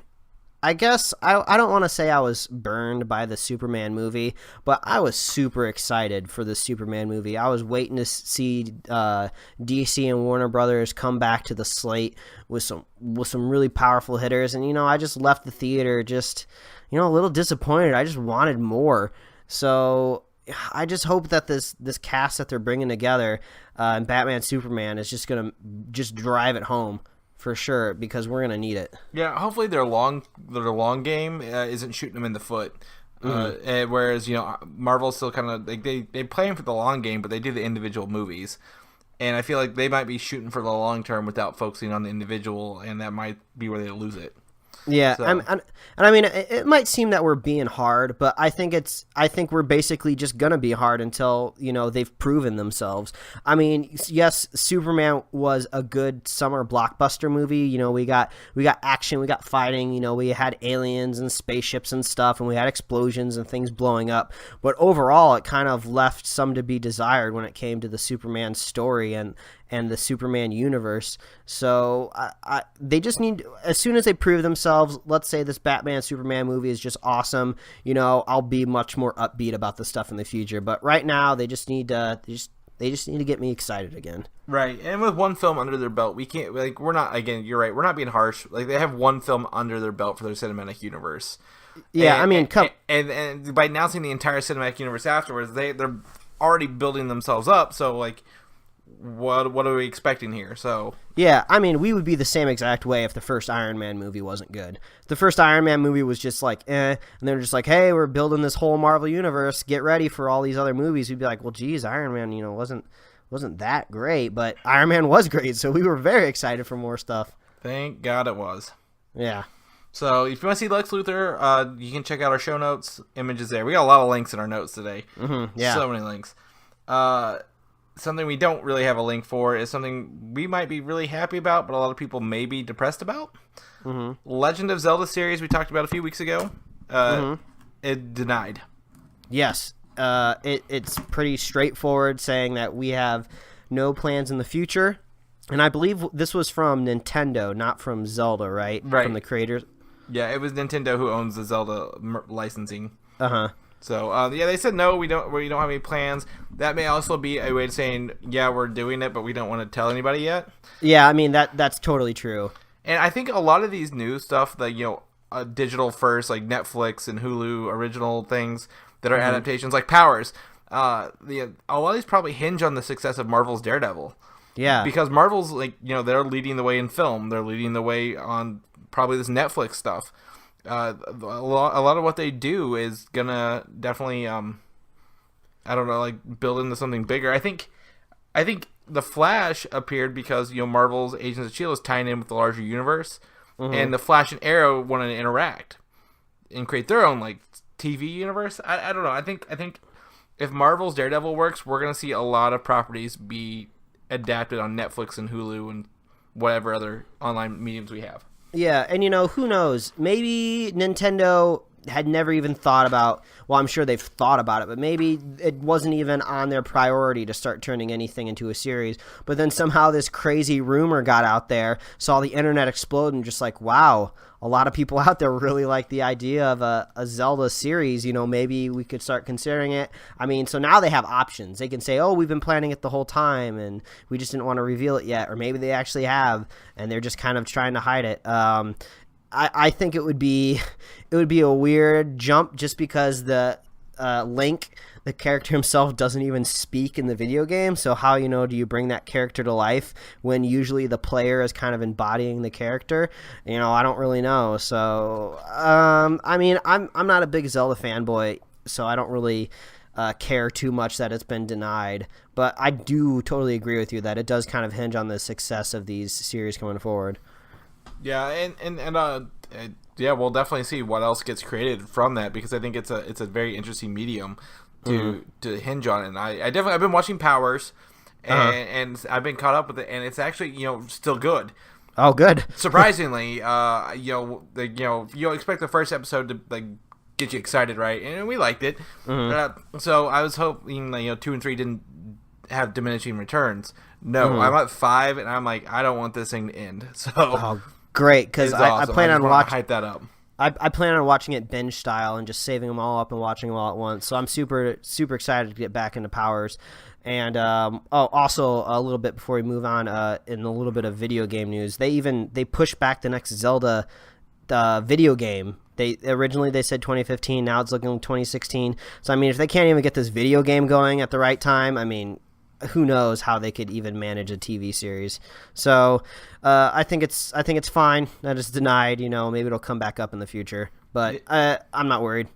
I guess I don't want to say I was burned by the Superman movie, but I was super excited for the Superman movie. I was waiting to see DC and Warner Brothers come back to the slate with some really powerful hitters, and I just left the theater just a little disappointed. I just wanted more. So I just hope that this cast that they're bringing together in Batman Superman is just gonna just drive it home. For sure, because we're gonna need it. Yeah, hopefully their long game isn't shooting them in the foot. Whereas Marvel's still kind of like they plan for the long game, but they do the individual movies, and I feel like they might be shooting for the long term without focusing on the individual, and that might be where they lose it. Yeah, so. and I mean, it might seem that we're being hard, but I think we're basically just gonna be hard until they've proven themselves. I mean, yes, Superman was a good summer blockbuster movie. We got action, we got fighting. We had aliens and spaceships and stuff, and we had explosions and things blowing up. But overall, it kind of left some to be desired when it came to the Superman story and the Superman universe. So they just need, as soon as they prove themselves, let's say this Batman Superman movie is just awesome, I'll be much more upbeat about the stuff in the future. But right now they just need to get me excited again. Right. And with one film under their belt, we can't, like, we're not, again, you're right, we're not being harsh. Like, they have one film under their belt for their cinematic universe. Yeah, I mean, and by announcing the entire cinematic universe afterwards, they're already building themselves up. So, like, what are we expecting here? So yeah, I mean, we would be the same exact way if the first Iron Man movie wasn't good. If the first Iron Man movie was just like and they're just like, hey, we're building this whole Marvel universe, get ready for all these other movies, we'd be like, well, geez, Iron Man wasn't that great, but Iron Man was great, so we were very excited for more stuff. Thank God it was. Yeah. So if you want to see Lex Luthor, you can check out our show notes. Images there. We got a lot of links in our notes today. Yeah. So many links. Something we don't really have a link for is something we might be really happy about, but a lot of people may be depressed about. Legend of Zelda series we talked about a few weeks ago. It denied. Yes. It's pretty straightforward, saying that we have no plans in the future. And I believe this was from Nintendo, not from Zelda, right? Right. From the creators. Yeah, it was Nintendo who owns the Zelda licensing. Uh-huh. So, they said no, we don't have any plans. That may also be a way of saying, yeah, we're doing it, but we don't want to tell anybody yet. Yeah, I mean, that's totally true. And I think a lot of these new stuff, the, digital first, like Netflix and Hulu original things that are adaptations, like Powers, a lot of these probably hinge on the success of Marvel's Daredevil. Yeah. Because Marvel's, like, they're leading the way in film. They're leading the way on probably this Netflix stuff. A lot of what they do is gonna definitely build into something bigger. I think the Flash appeared because Marvel's Agents of S.H.I.E.L.D. is tying in with the larger universe, and the Flash and Arrow wanted to interact and create their own like TV universe. I don't know. I think if Marvel's Daredevil works, we're gonna see a lot of properties be adapted on Netflix and Hulu and whatever other online mediums we have. Yeah, and who knows? Maybe Nintendo had never even thought about, well, I'm sure they've thought about it, but maybe it wasn't even on their priority to start turning anything into a series. But then somehow this crazy rumor got out there, saw the internet explode, and just like, wow, a lot of people out there really like the idea of a Zelda series. Maybe we could start considering it. I mean, so now they have options. They can say, oh, we've been planning it the whole time, and we just didn't want to reveal it yet. Or maybe they actually have, and they're just kind of trying to hide it. I think it would be a weird jump just because the Link, the character himself, doesn't even speak in the video game. So how do you bring that character to life when usually the player is kind of embodying the character? I don't really know. So I mean, I'm not a big Zelda fanboy, so I don't really care too much that it's been denied. But I do totally agree with you that it does kind of hinge on the success of these series coming forward. Yeah, and yeah, we'll definitely see what else gets created from that, because I think it's a very interesting medium to hinge on. And I've been watching Powers, and I've been caught up with it, and it's actually still good. Oh, good. Surprisingly, you expect the first episode to get you excited, right? And we liked it. So I was hoping 2 and 3 didn't have diminishing returns. No, I'm at 5, and I'm like, I don't want this thing to end. So great, because I plan on watching. Hype that up. I plan on watching it binge style and just saving them all up and watching them all at once. So I'm super excited to get back into Powers. And also a little bit before we move on, in a little bit of video game news, they pushed back the next Zelda video game. They originally said 2015, now it's looking like 2016. So I mean, if they can't even get this video game going at the right time, I mean, who knows how they could even manage a TV series. So I think it's fine that it's denied. Maybe it'll come back up in the future, but I'm not worried.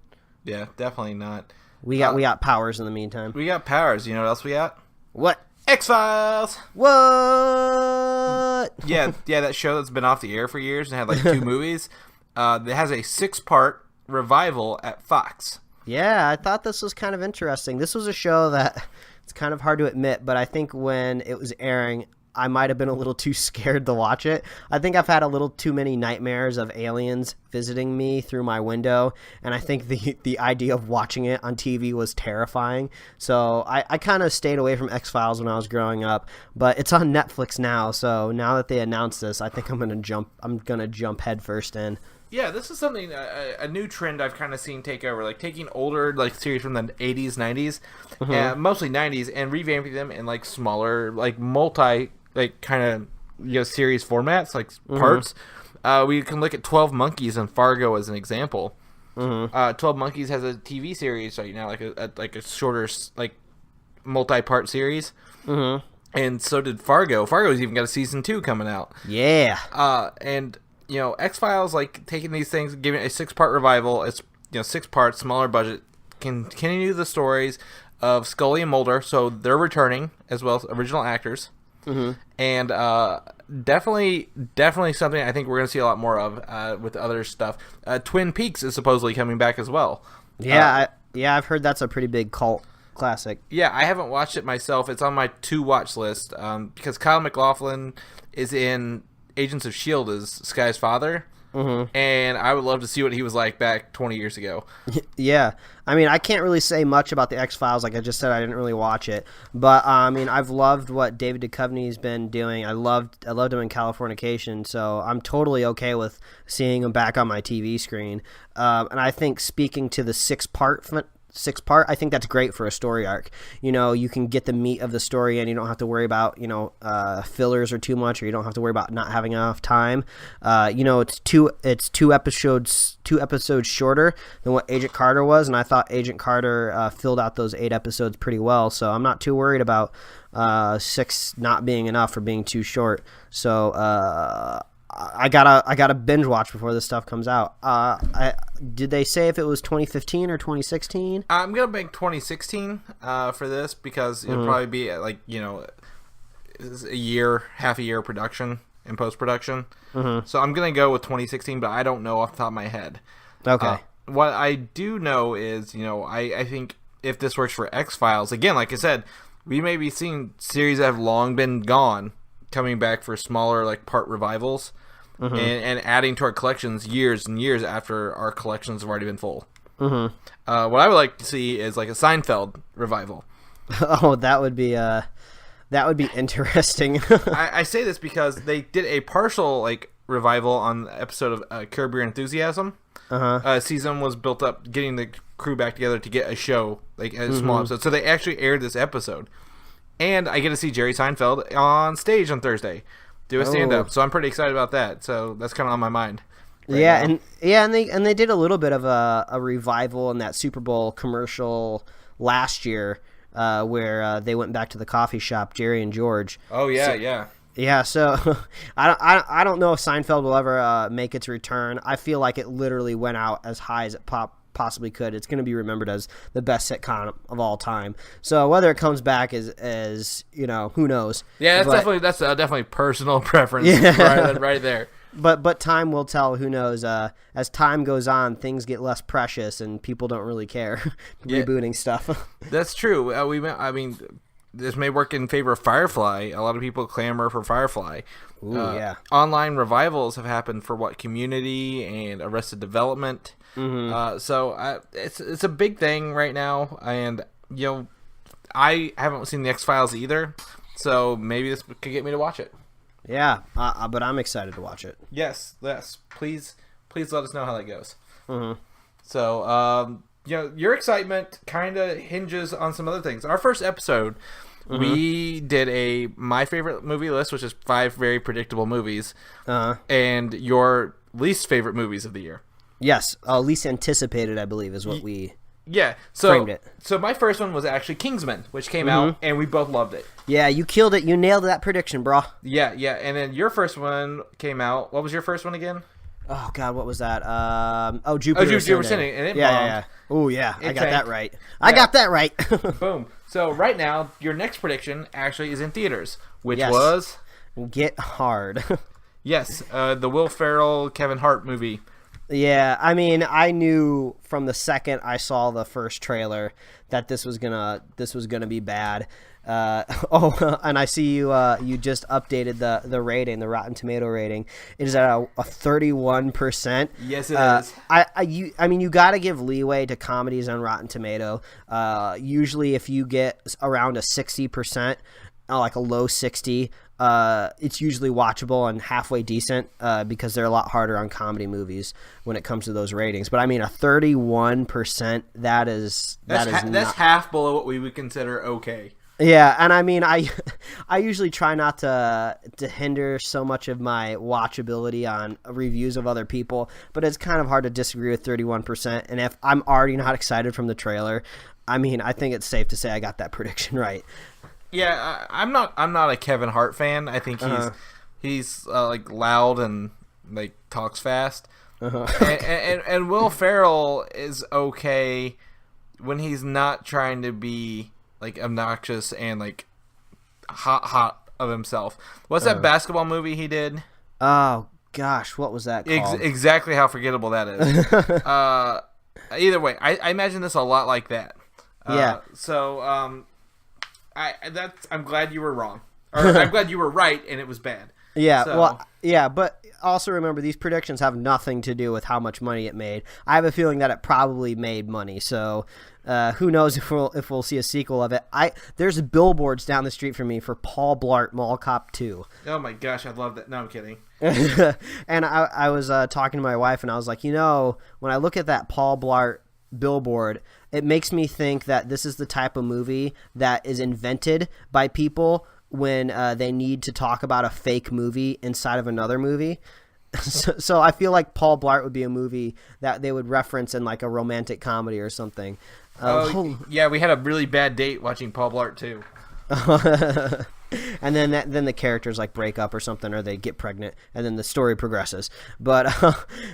Yeah, definitely not. We got Powers in the meantime. We got Powers. You know what else we got? What? X-Files. What? Yeah, that show that's been off the air for years and had 2 movies. It has a 6-part revival at Fox. Yeah, I thought this was kind of interesting. This was a show that it's kind of hard to admit, but I think when it was airing, I might have been a little too scared to watch it. I think I've had a little too many nightmares of aliens visiting me through my window, and I think the idea of watching it on TV was terrifying. So I kind of stayed away from X-Files when I was growing up, but it's on Netflix now. So now that they announced this, I think I'm gonna jump headfirst in. Yeah, this is something, a new trend I've kind of seen take over, taking older series from the 80s, 90s, mostly 90s, and revamping them in smaller, multi, kind of series formats, parts. We can look at 12 Monkeys and Fargo as an example. 12 Monkeys has a TV series right now, a shorter, multi-part series. And so did Fargo. Fargo's even got a season 2 coming out. Yeah. And X-Files, taking these things, giving it a 6-part revival. It's 6 parts, smaller budget, can continue the stories of Scully and Mulder, so they're returning as well as original actors. And definitely something I think we're going to see a lot more of with other stuff. Twin Peaks is supposedly coming back as well. Yeah, I've heard that's a pretty big cult classic. Yeah, I haven't watched it myself. It's on my to-watch list because Kyle MacLachlan is in Agents of S.H.I.E.L.D. as Sky's father. And I would love to see what he was like back 20 years ago. Yeah. I mean, I can't really say much about the X-Files. Like I just said, I didn't really watch it. But, I mean, I've loved what David Duchovny's been doing. I loved him in Californication, so I'm totally okay with seeing him back on my TV screen. And I think speaking to the 6-part, I think that's great for a story arc. You can get the meat of the story and you don't have to worry about, fillers or too much, or you don't have to worry about not having enough time. It's two episodes shorter than what Agent Carter was, and I thought Agent Carter filled out those 8 episodes pretty well, so I'm not too worried about 6 not being enough or being too short. So I gotta binge watch before this stuff comes out. Did they say if it was 2015 or 2016? I'm gonna make 2016 for this because it'll probably be half a year of production and post production. So I'm gonna go with 2016, but I don't know off the top of my head. Okay. What I do know is, I think if this works for X-Files, again, like I said, we may be seeing series that have long been gone coming back for smaller like part revivals and adding to our collections years and years after our collections have already been full. What I would like to see is like a Seinfeld revival. Oh, that would be interesting. I say this because they did a partial like revival on the episode of Curb Your Enthusiasm. Season was built up getting the crew back together to get a show, like a small episode. So they actually aired this episode. And I get to see Jerry Seinfeld on stage on Thursday do a stand-up. So I'm pretty excited about that. So that's kind of on my mind. And they did a little bit of a revival in that Super Bowl commercial last year where they went back to the coffee shop, Jerry and George. Oh, yeah. Yeah, so I don't know if Seinfeld will ever make its return. I feel like it literally went out as high as it possibly could. It's going to be remembered as the best sitcom of all time. So whether it comes back as who knows? Yeah, that's definitely personal preference right there. But time will tell. Who knows? As time goes on, things get less precious, and people don't really care rebooting stuff. That's true. This may work in favor of Firefly. A lot of people clamor for Firefly. Ooh, yeah. Online revivals have happened for Community and Arrested Development. So it's a big thing right now, and I haven't seen the X-Files either, so maybe this could get me to watch it. Yeah, but I'm excited to watch it. Yes. Please let us know how that goes. So your excitement kind of hinges on some other things. Our first episode, we did a my favorite movie list, which is 5 very predictable movies, and your least favorite movies of the year. Yes, least anticipated, I believe, is what we framed it. So my first one was actually Kingsman, which came out, and we both loved it. Yeah, you killed it. You nailed that prediction, bro. Yeah, and then your first one came out. What was your first one again? Oh, God, what was that? Jupiter Ascending, and it bombed. Yeah. Oh, yeah, I got that right. I got that right. Boom. So right now, your next prediction actually is in theaters, which was... Get Hard. Yes, the Will Ferrell, Kevin Hart movie. Yeah, I mean, I knew from the second I saw the first trailer that this was gonna be bad. And I see you just updated the rating, the Rotten Tomato rating. It is at a 31%. Yes, it is. I mean, you got to give leeway to comedies on Rotten Tomato. Usually, if you get around a 60%, like a low 60, it's usually watchable and halfway decent because they're a lot harder on comedy movies when it comes to those ratings. But I mean, a 31%, that's half below what we would consider okay. Yeah, and I mean, I usually try not to hinder so much of my watchability on reviews of other people, but it's kind of hard to disagree with 31%. And if I'm already not excited from the trailer, I mean, I think it's safe to say I got that prediction right. Yeah, I'm not a Kevin Hart fan. I think he's like loud and like talks fast. And Will Ferrell is okay when he's not trying to be like obnoxious and like hot of himself. What's that basketball movie he did? Oh gosh, what was that called? Exactly how forgettable that is. Either way, I imagine this a lot like that. Yeah. So I'm glad you were wrong, or I'm glad you were right and it was bad. Yeah. So. Well, yeah, but also remember these predictions have nothing to do with how much money it made. I have a feeling that it probably made money. So. Who knows if we'll see a sequel of it? There's billboards down the street from me for Paul Blart Mall Cop 2. Oh my gosh, I love that. No, I'm kidding. And I was talking to my wife, and I was like, when I look at that Paul Blart billboard, it makes me think that this is the type of movie that is invented by people when they need to talk about a fake movie inside of another movie. So I feel like Paul Blart would be a movie that they would reference in like a romantic comedy or something. Yeah, we had a really bad date watching Paul Blart too. And then the characters like break up or something, or they get pregnant, and then the story progresses. But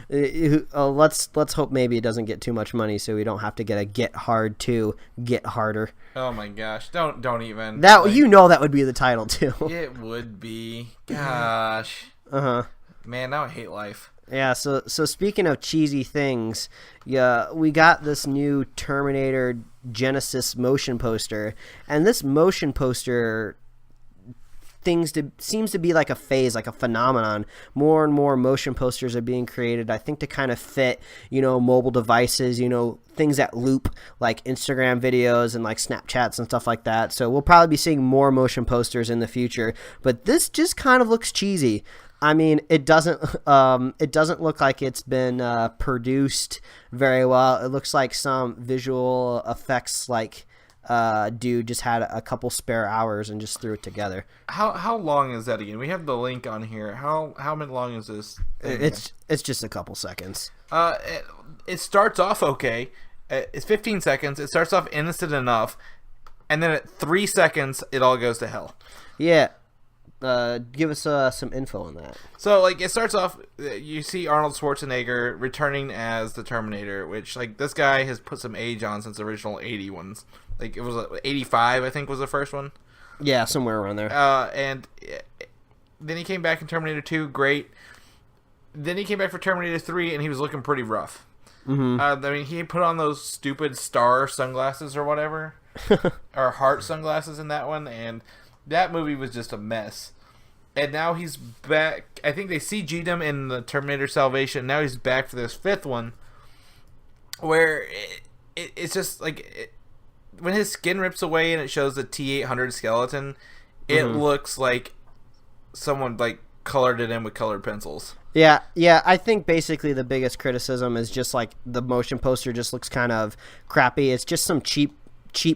let's hope maybe it doesn't get too much money, so we don't have to get a Get Hard 2, Get Harder. Oh my gosh, don't even. That that would be the title too. It would be. Gosh. Man, now I hate life. Yeah, so speaking of cheesy things, we got this new Terminator Genesis motion poster, and this motion poster seems to be like a phase, like a phenomenon. More and more motion posters are being created, I think, to kind of fit, mobile devices, things that loop, like Instagram videos and like Snapchats and stuff like that. So we'll probably be seeing more motion posters in the future, but this just kind of looks cheesy. I mean, it doesn't look like it's been produced very well. It looks like some visual effects dude just had a couple spare hours and just threw it together. How long is that again? We have the link on here. How long is this thing? It's just a couple seconds. It starts off okay. It's 15 seconds. It starts off innocent enough, and then at 3 seconds it all goes to hell. Yeah. Give us some info on that. So, it starts off, you see Arnold Schwarzenegger returning as the Terminator, which, this guy has put some age on since the original 80 ones. It was 85, I think, was the first one. Yeah, somewhere around there. And then he came back in Terminator 2, great. Then he came back for Terminator 3, and he was looking pretty rough. Mm-hmm. He put on those stupid star sunglasses or whatever, or heart sunglasses in that one, and that movie was just a mess. And now he's back. I think they CG'd him in the Terminator Salvation. Now he's back for this fifth one, where it's just when his skin rips away and it shows the T-800 skeleton, it looks like someone colored it in with colored pencils. Yeah. I think basically the biggest criticism is just the motion poster just looks kind of crappy. It's just some cheap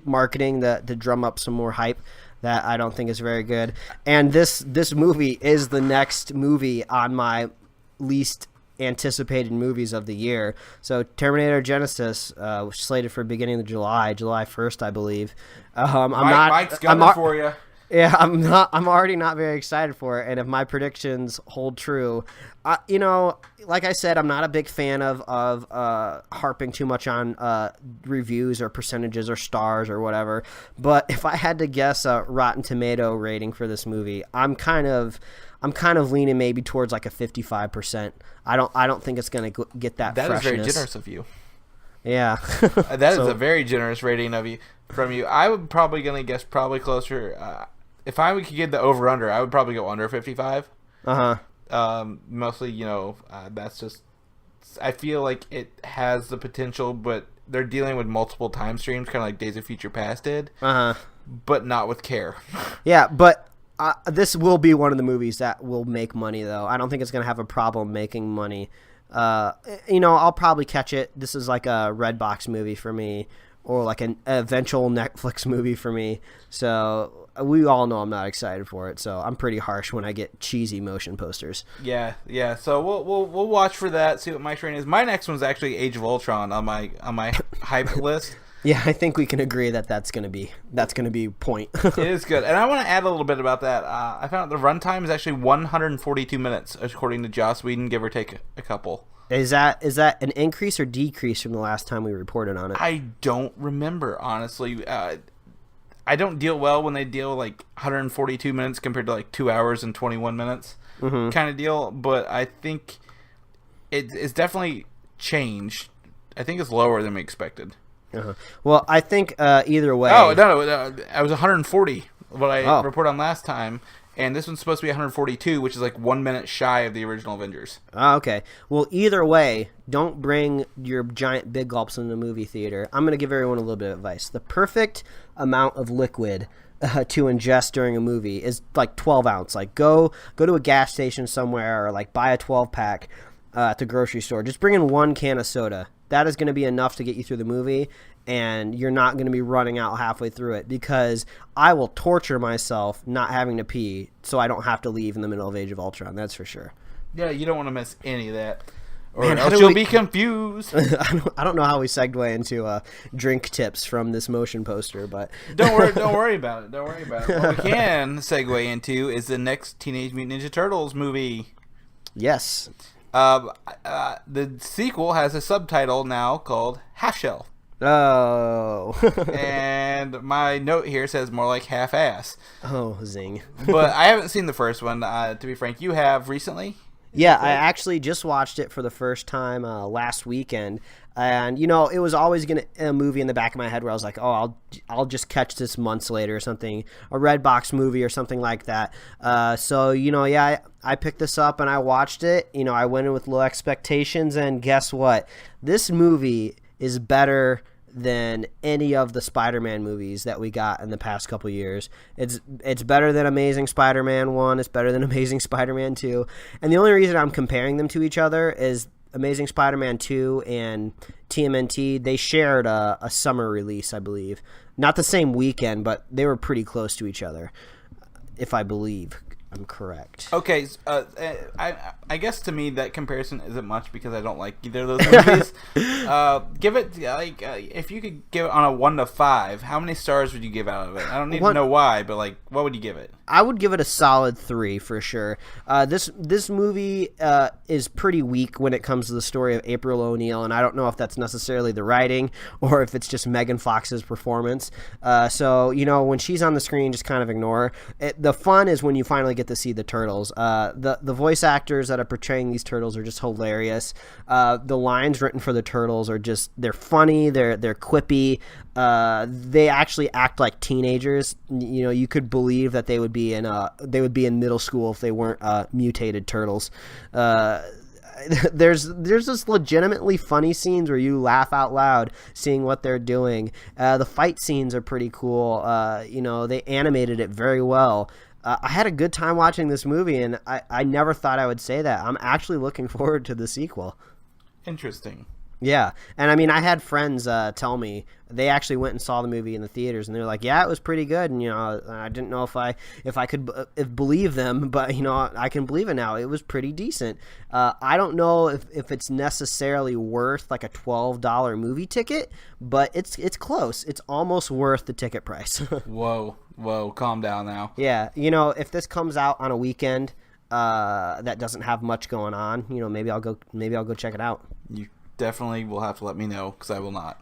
marketing to drum up some more hype that I don't think is very good. And this movie is the next movie on my least anticipated movies of the year. So Terminator Genesis, slated for beginning of July 1st, I believe. Mike's got it for you. Yeah, I'm already not very excited for it, and if my predictions hold true, like I said, I'm not a big fan of harping too much on reviews or percentages or stars or whatever. But if I had to guess a Rotten Tomato rating for this movie, I'm kind of leaning maybe towards a 55%. I don't think it's gonna get that. That freshness. is very generous of you. Yeah, that is a very generous rating from you. I would probably gonna guess closer. If I could get the over under, I would probably go under 55. Mostly, that's just. I feel like it has the potential, but they're dealing with multiple time streams, kind of like Days of Future Past did. But not with care. Yeah, but this will be one of the movies that will make money, though. I don't think it's gonna have a problem making money. I'll probably catch it. This is like a Redbox movie for me, or an eventual Netflix movie for me. So we all know I'm not excited for it. So I'm pretty harsh when I get cheesy motion posters. Yeah. So we'll watch for that. See what Mike's rating is. My next one's actually Age of Ultron on my hype list. Yeah, I think we can agree that's gonna be point. It is good, and I want to add a little bit about that. I found out the runtime is actually 142 minutes, according to Joss Whedon, give or take a couple. Is that an increase or decrease from the last time we reported on it? I don't remember, honestly. I don't deal well when they deal 142 minutes compared to 2 hours and 21 minutes kind of deal, but I think it's definitely changed. I think it's lower than we expected. Well, I think either way. Oh, no, I was 140, what I reported on last time, and this one's supposed to be 142, which is 1 minute shy of the original Avengers. Okay. Well, either way, don't bring your giant big gulps in the movie theater. I'm going to give everyone a little bit of advice. The perfect amount of liquid to ingest during a movie is 12 ounce. Go to a gas station somewhere, or buy a 12-pack at the grocery store. Just bring in 1 can of soda. That is going to be enough to get you through the movie, and you're not going to be running out halfway through it, because I will torture myself not having to pee so I don't have to leave in the middle of Age of Ultron. That's for sure. Yeah, you don't want to miss any of that, or else you'll be confused. I don't know how we segue into drink tips from this motion poster, but don't worry about it. Don't worry about it. What we can segue into is the next Teenage Mutant Ninja Turtles movie. Yes. The sequel has a subtitle now called Half Shell. Oh. And my note here says more like half-ass. Oh, zing. But I haven't seen the first one, to be frank. You have recently? Yeah, I actually just watched it for the first time last weekend. And, it was always a movie in the back of my head where I was like, oh, I'll just catch this months later or something, a Redbox movie or something like that. So, I picked this up and I watched it. I went in with low expectations, and guess what? This movie is better than any of the Spider-Man movies that we got in the past couple years. It's better than Amazing Spider-Man 1. It's better than Amazing Spider-Man 2. And the only reason I'm comparing them to each other is Amazing Spider-Man 2 and TMNT, they shared a summer release, I believe. Not the same weekend, but they were pretty close to each other, if I believe I'm correct. Okay, I guess to me that comparison isn't much because I don't like either of those movies. Give it if you could give it on a 1 to 5, how many stars would you give out of it? I don't need to know why, but what would you give it? I would give it a solid 3 for sure. This movie is pretty weak when it comes to the story of April O'Neil, and I don't know if that's necessarily the writing or if it's just Megan Fox's performance. So when she's on the screen, just kind of ignore her. The fun is when you finally get to see the turtles. The voice actors that are portraying these turtles are just hilarious. The lines written for the turtles are they're funny, they're quippy. They actually act like teenagers. You could believe that they would be in middle school if they weren't mutated turtles. There's just legitimately funny scenes where you laugh out loud seeing what they're doing. The fight scenes are pretty cool. They animated it very well. I had a good time watching this movie, and I never thought I would say that. I'm actually looking forward to the sequel. Interesting. Yeah, and I had friends tell me they actually went and saw the movie in the theaters, and they're like, "Yeah, it was pretty good." And I didn't know if I could believe them, but I can believe it now. It was pretty decent. I don't know if it's necessarily worth like a $12 movie ticket, but it's close. It's almost worth the ticket price. Whoa, calm down now. Yeah, if this comes out on a weekend that doesn't have much going on, maybe I'll go check it out. You definitely will have to let me know because I will not.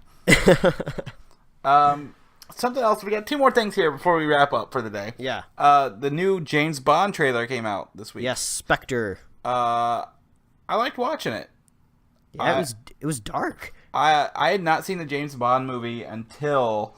Something else. We got 2 more things here before we wrap up for the day. Yeah. The new James Bond trailer came out this week. Yes, Spectre. I liked watching it. Yeah, it was dark. I had not seen the James Bond movie until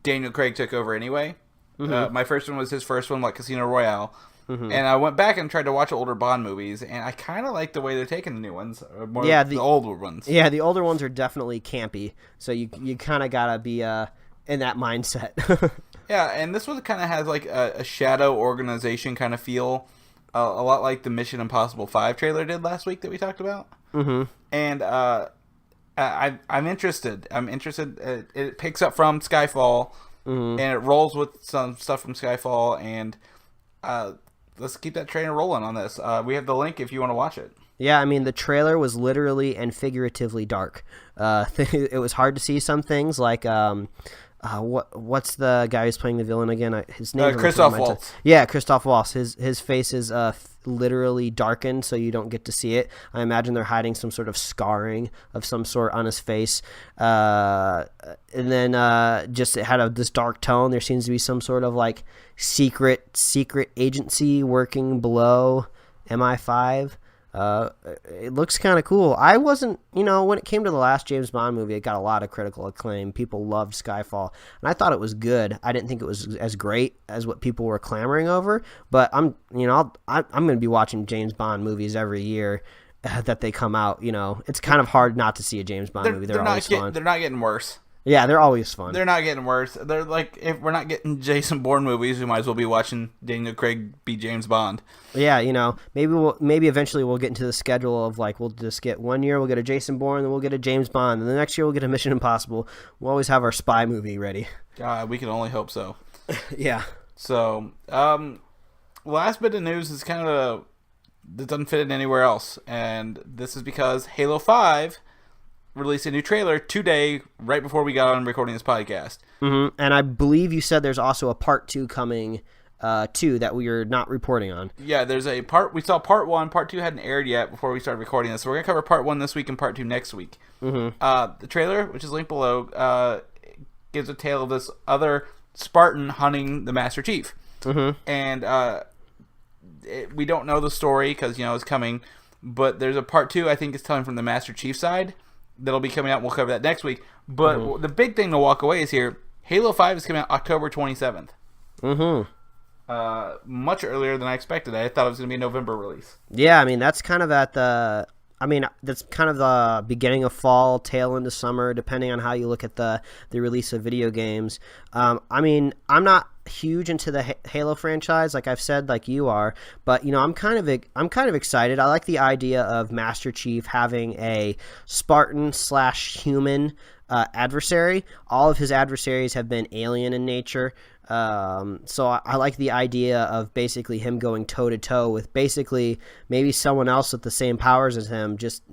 Daniel Craig took over anyway. Mm-hmm. My first one was his first one, like Casino Royale. Mm-hmm. And I went back and tried to watch older Bond movies, and I kind of like the way they're taking the new ones, the older ones. Yeah, the older ones are definitely campy, so you kind of gotta be in that mindset. Yeah, and this one kind of has like a shadow organization kind of feel, a lot like the Mission Impossible 5 trailer did last week that we talked about. Mm-hmm. And I'm interested. It picks up from Skyfall, mm-hmm. and it rolls with some stuff from Skyfall, and let's keep that train rolling on this. We have the link if you want to watch it. Yeah, the trailer was literally and figuratively dark. It was hard to see some things, like what's the guy who's playing the villain again? His name Christoph Waltz. Yeah, Christoph Waltz. His face is literally darkened, so you don't get to see it. I imagine they're hiding some sort of scarring of some sort on his face. And then just it had this dark tone. There seems to be some sort of like secret agency working below MI5. It looks kind of cool. I wasn't, when it came to the last James Bond movie, it got a lot of critical acclaim. People loved Skyfall, and I thought it was good. I didn't think it was as great as what people were clamoring over, but I'm going to be watching James Bond movies every year that they come out. It's kind of hard not to see a James Bond movie. They're always fun. They're not getting worse. Yeah, they're always fun. They're not getting worse. They're like, if we're not getting Jason Bourne movies, we might as well be watching Daniel Craig be James Bond. Yeah, maybe eventually we'll get into the schedule of like, we'll just get 1 year, we'll get a Jason Bourne, then we'll get a James Bond, and the next year we'll get a Mission Impossible. We'll always have our spy movie ready. God, we can only hope so. Yeah. So, last bit of news is kind of that doesn't fit in anywhere else, and this is because Halo 5 released a new trailer today, right before we got on recording this podcast. Mm-hmm. And I believe you said there's also a part 2 coming, too, that we are not reporting on. Yeah, there's a part. We saw part 1. Part 2 hadn't aired yet before we started recording this, so we're gonna cover part 1 this week and part 2 next week. Mm-hmm. The trailer, which is linked below, gives a tale of this other Spartan hunting the Master Chief. Mm-hmm. And we don't know the story because, it's coming. But there's a part 2, I think, is telling from the Master Chief side. That'll be coming out. We'll cover that next week. But the big thing to walk away is here, Halo 5 is coming out October 27th. Much earlier than I expected. I thought it was going to be a November release. Yeah, I mean, that's kind of the beginning of fall, tail into summer, depending on how you look at the release of video games. I mean, I'm not huge into the Halo franchise, like I've said, like you are, but I'm kind of excited. I like the idea of Master Chief having a Spartan/human adversary. All of his adversaries have been alien in nature. So I like the idea of basically him going toe to toe with basically maybe someone else with the same powers as him, just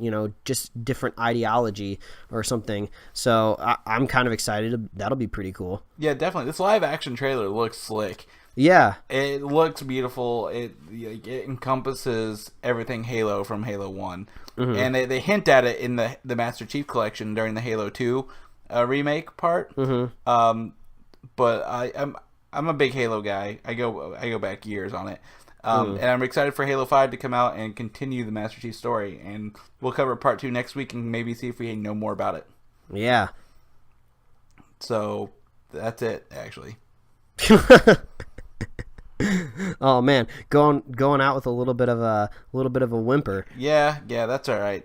different ideology or something. So I'm kind of excited. That'll be pretty cool. Yeah, definitely. This live action trailer looks slick. Yeah, it looks beautiful. It encompasses everything Halo from Halo 1, and they hint at it in the Master Chief collection during the Halo 2 remake part. But I'm a big Halo guy. I go back years on it, and I'm excited for Halo 5 to come out and continue the Master Chief story. And we'll cover part 2 next week and maybe see if we know more about it. Yeah. So that's it, actually. Oh man, going out with a little bit of a whimper. Yeah, that's all right.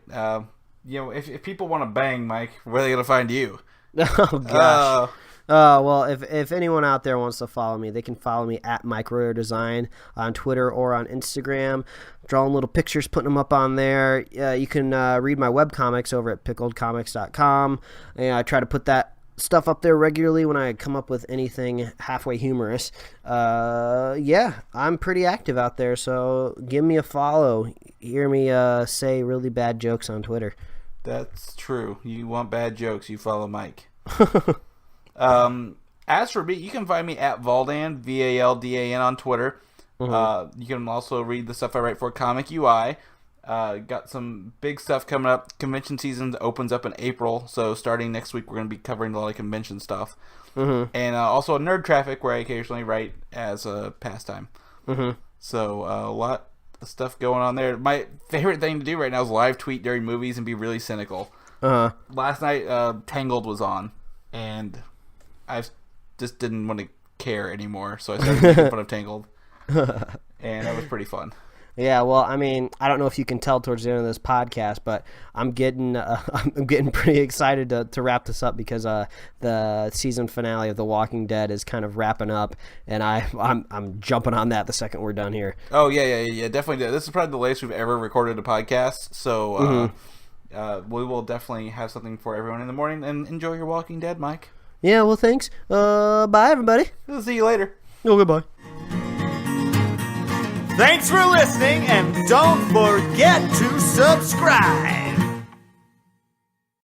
If people want to bang, Mike, where are they gonna find you? Oh gosh. Well, if anyone out there wants to follow me, they can follow me at Mike Royer Design on Twitter or on Instagram. Drawing little pictures, putting them up on there. You can read my webcomics over at pickledcomics.com. And I try to put that stuff up there regularly when I come up with anything halfway humorous. Yeah, I'm pretty active out there, so give me a follow. Hear me say really bad jokes on Twitter. That's true. You want bad jokes, you follow Mike. As for me, you can find me at Valdan, VALDAN on Twitter. You can also read the stuff I write for Comic UI. Got some big stuff coming up. Convention season opens up in April, so starting next week we're going to be covering a lot of convention stuff. And also Nerd Traffic, where I occasionally write as a pastime. So a lot of stuff going on there. My favorite thing to do right now is live tweet during movies and be really cynical. Last night Tangled was on, and I just didn't want to care anymore, so I started making fun of Tangled, and that was pretty fun. Yeah, well, I mean, I don't know if you can tell towards the end of this podcast, but I'm getting pretty excited to wrap this up because the season finale of The Walking Dead is kind of wrapping up, and I'm jumping on that the second we're done here. Oh yeah, definitely. This is probably the latest we've ever recorded a podcast, so we will definitely have something for everyone in the morning. And enjoy your Walking Dead, Mike. Yeah, well, thanks. Bye, everybody. We'll see you later. Oh, goodbye. Thanks for listening, and don't forget to subscribe.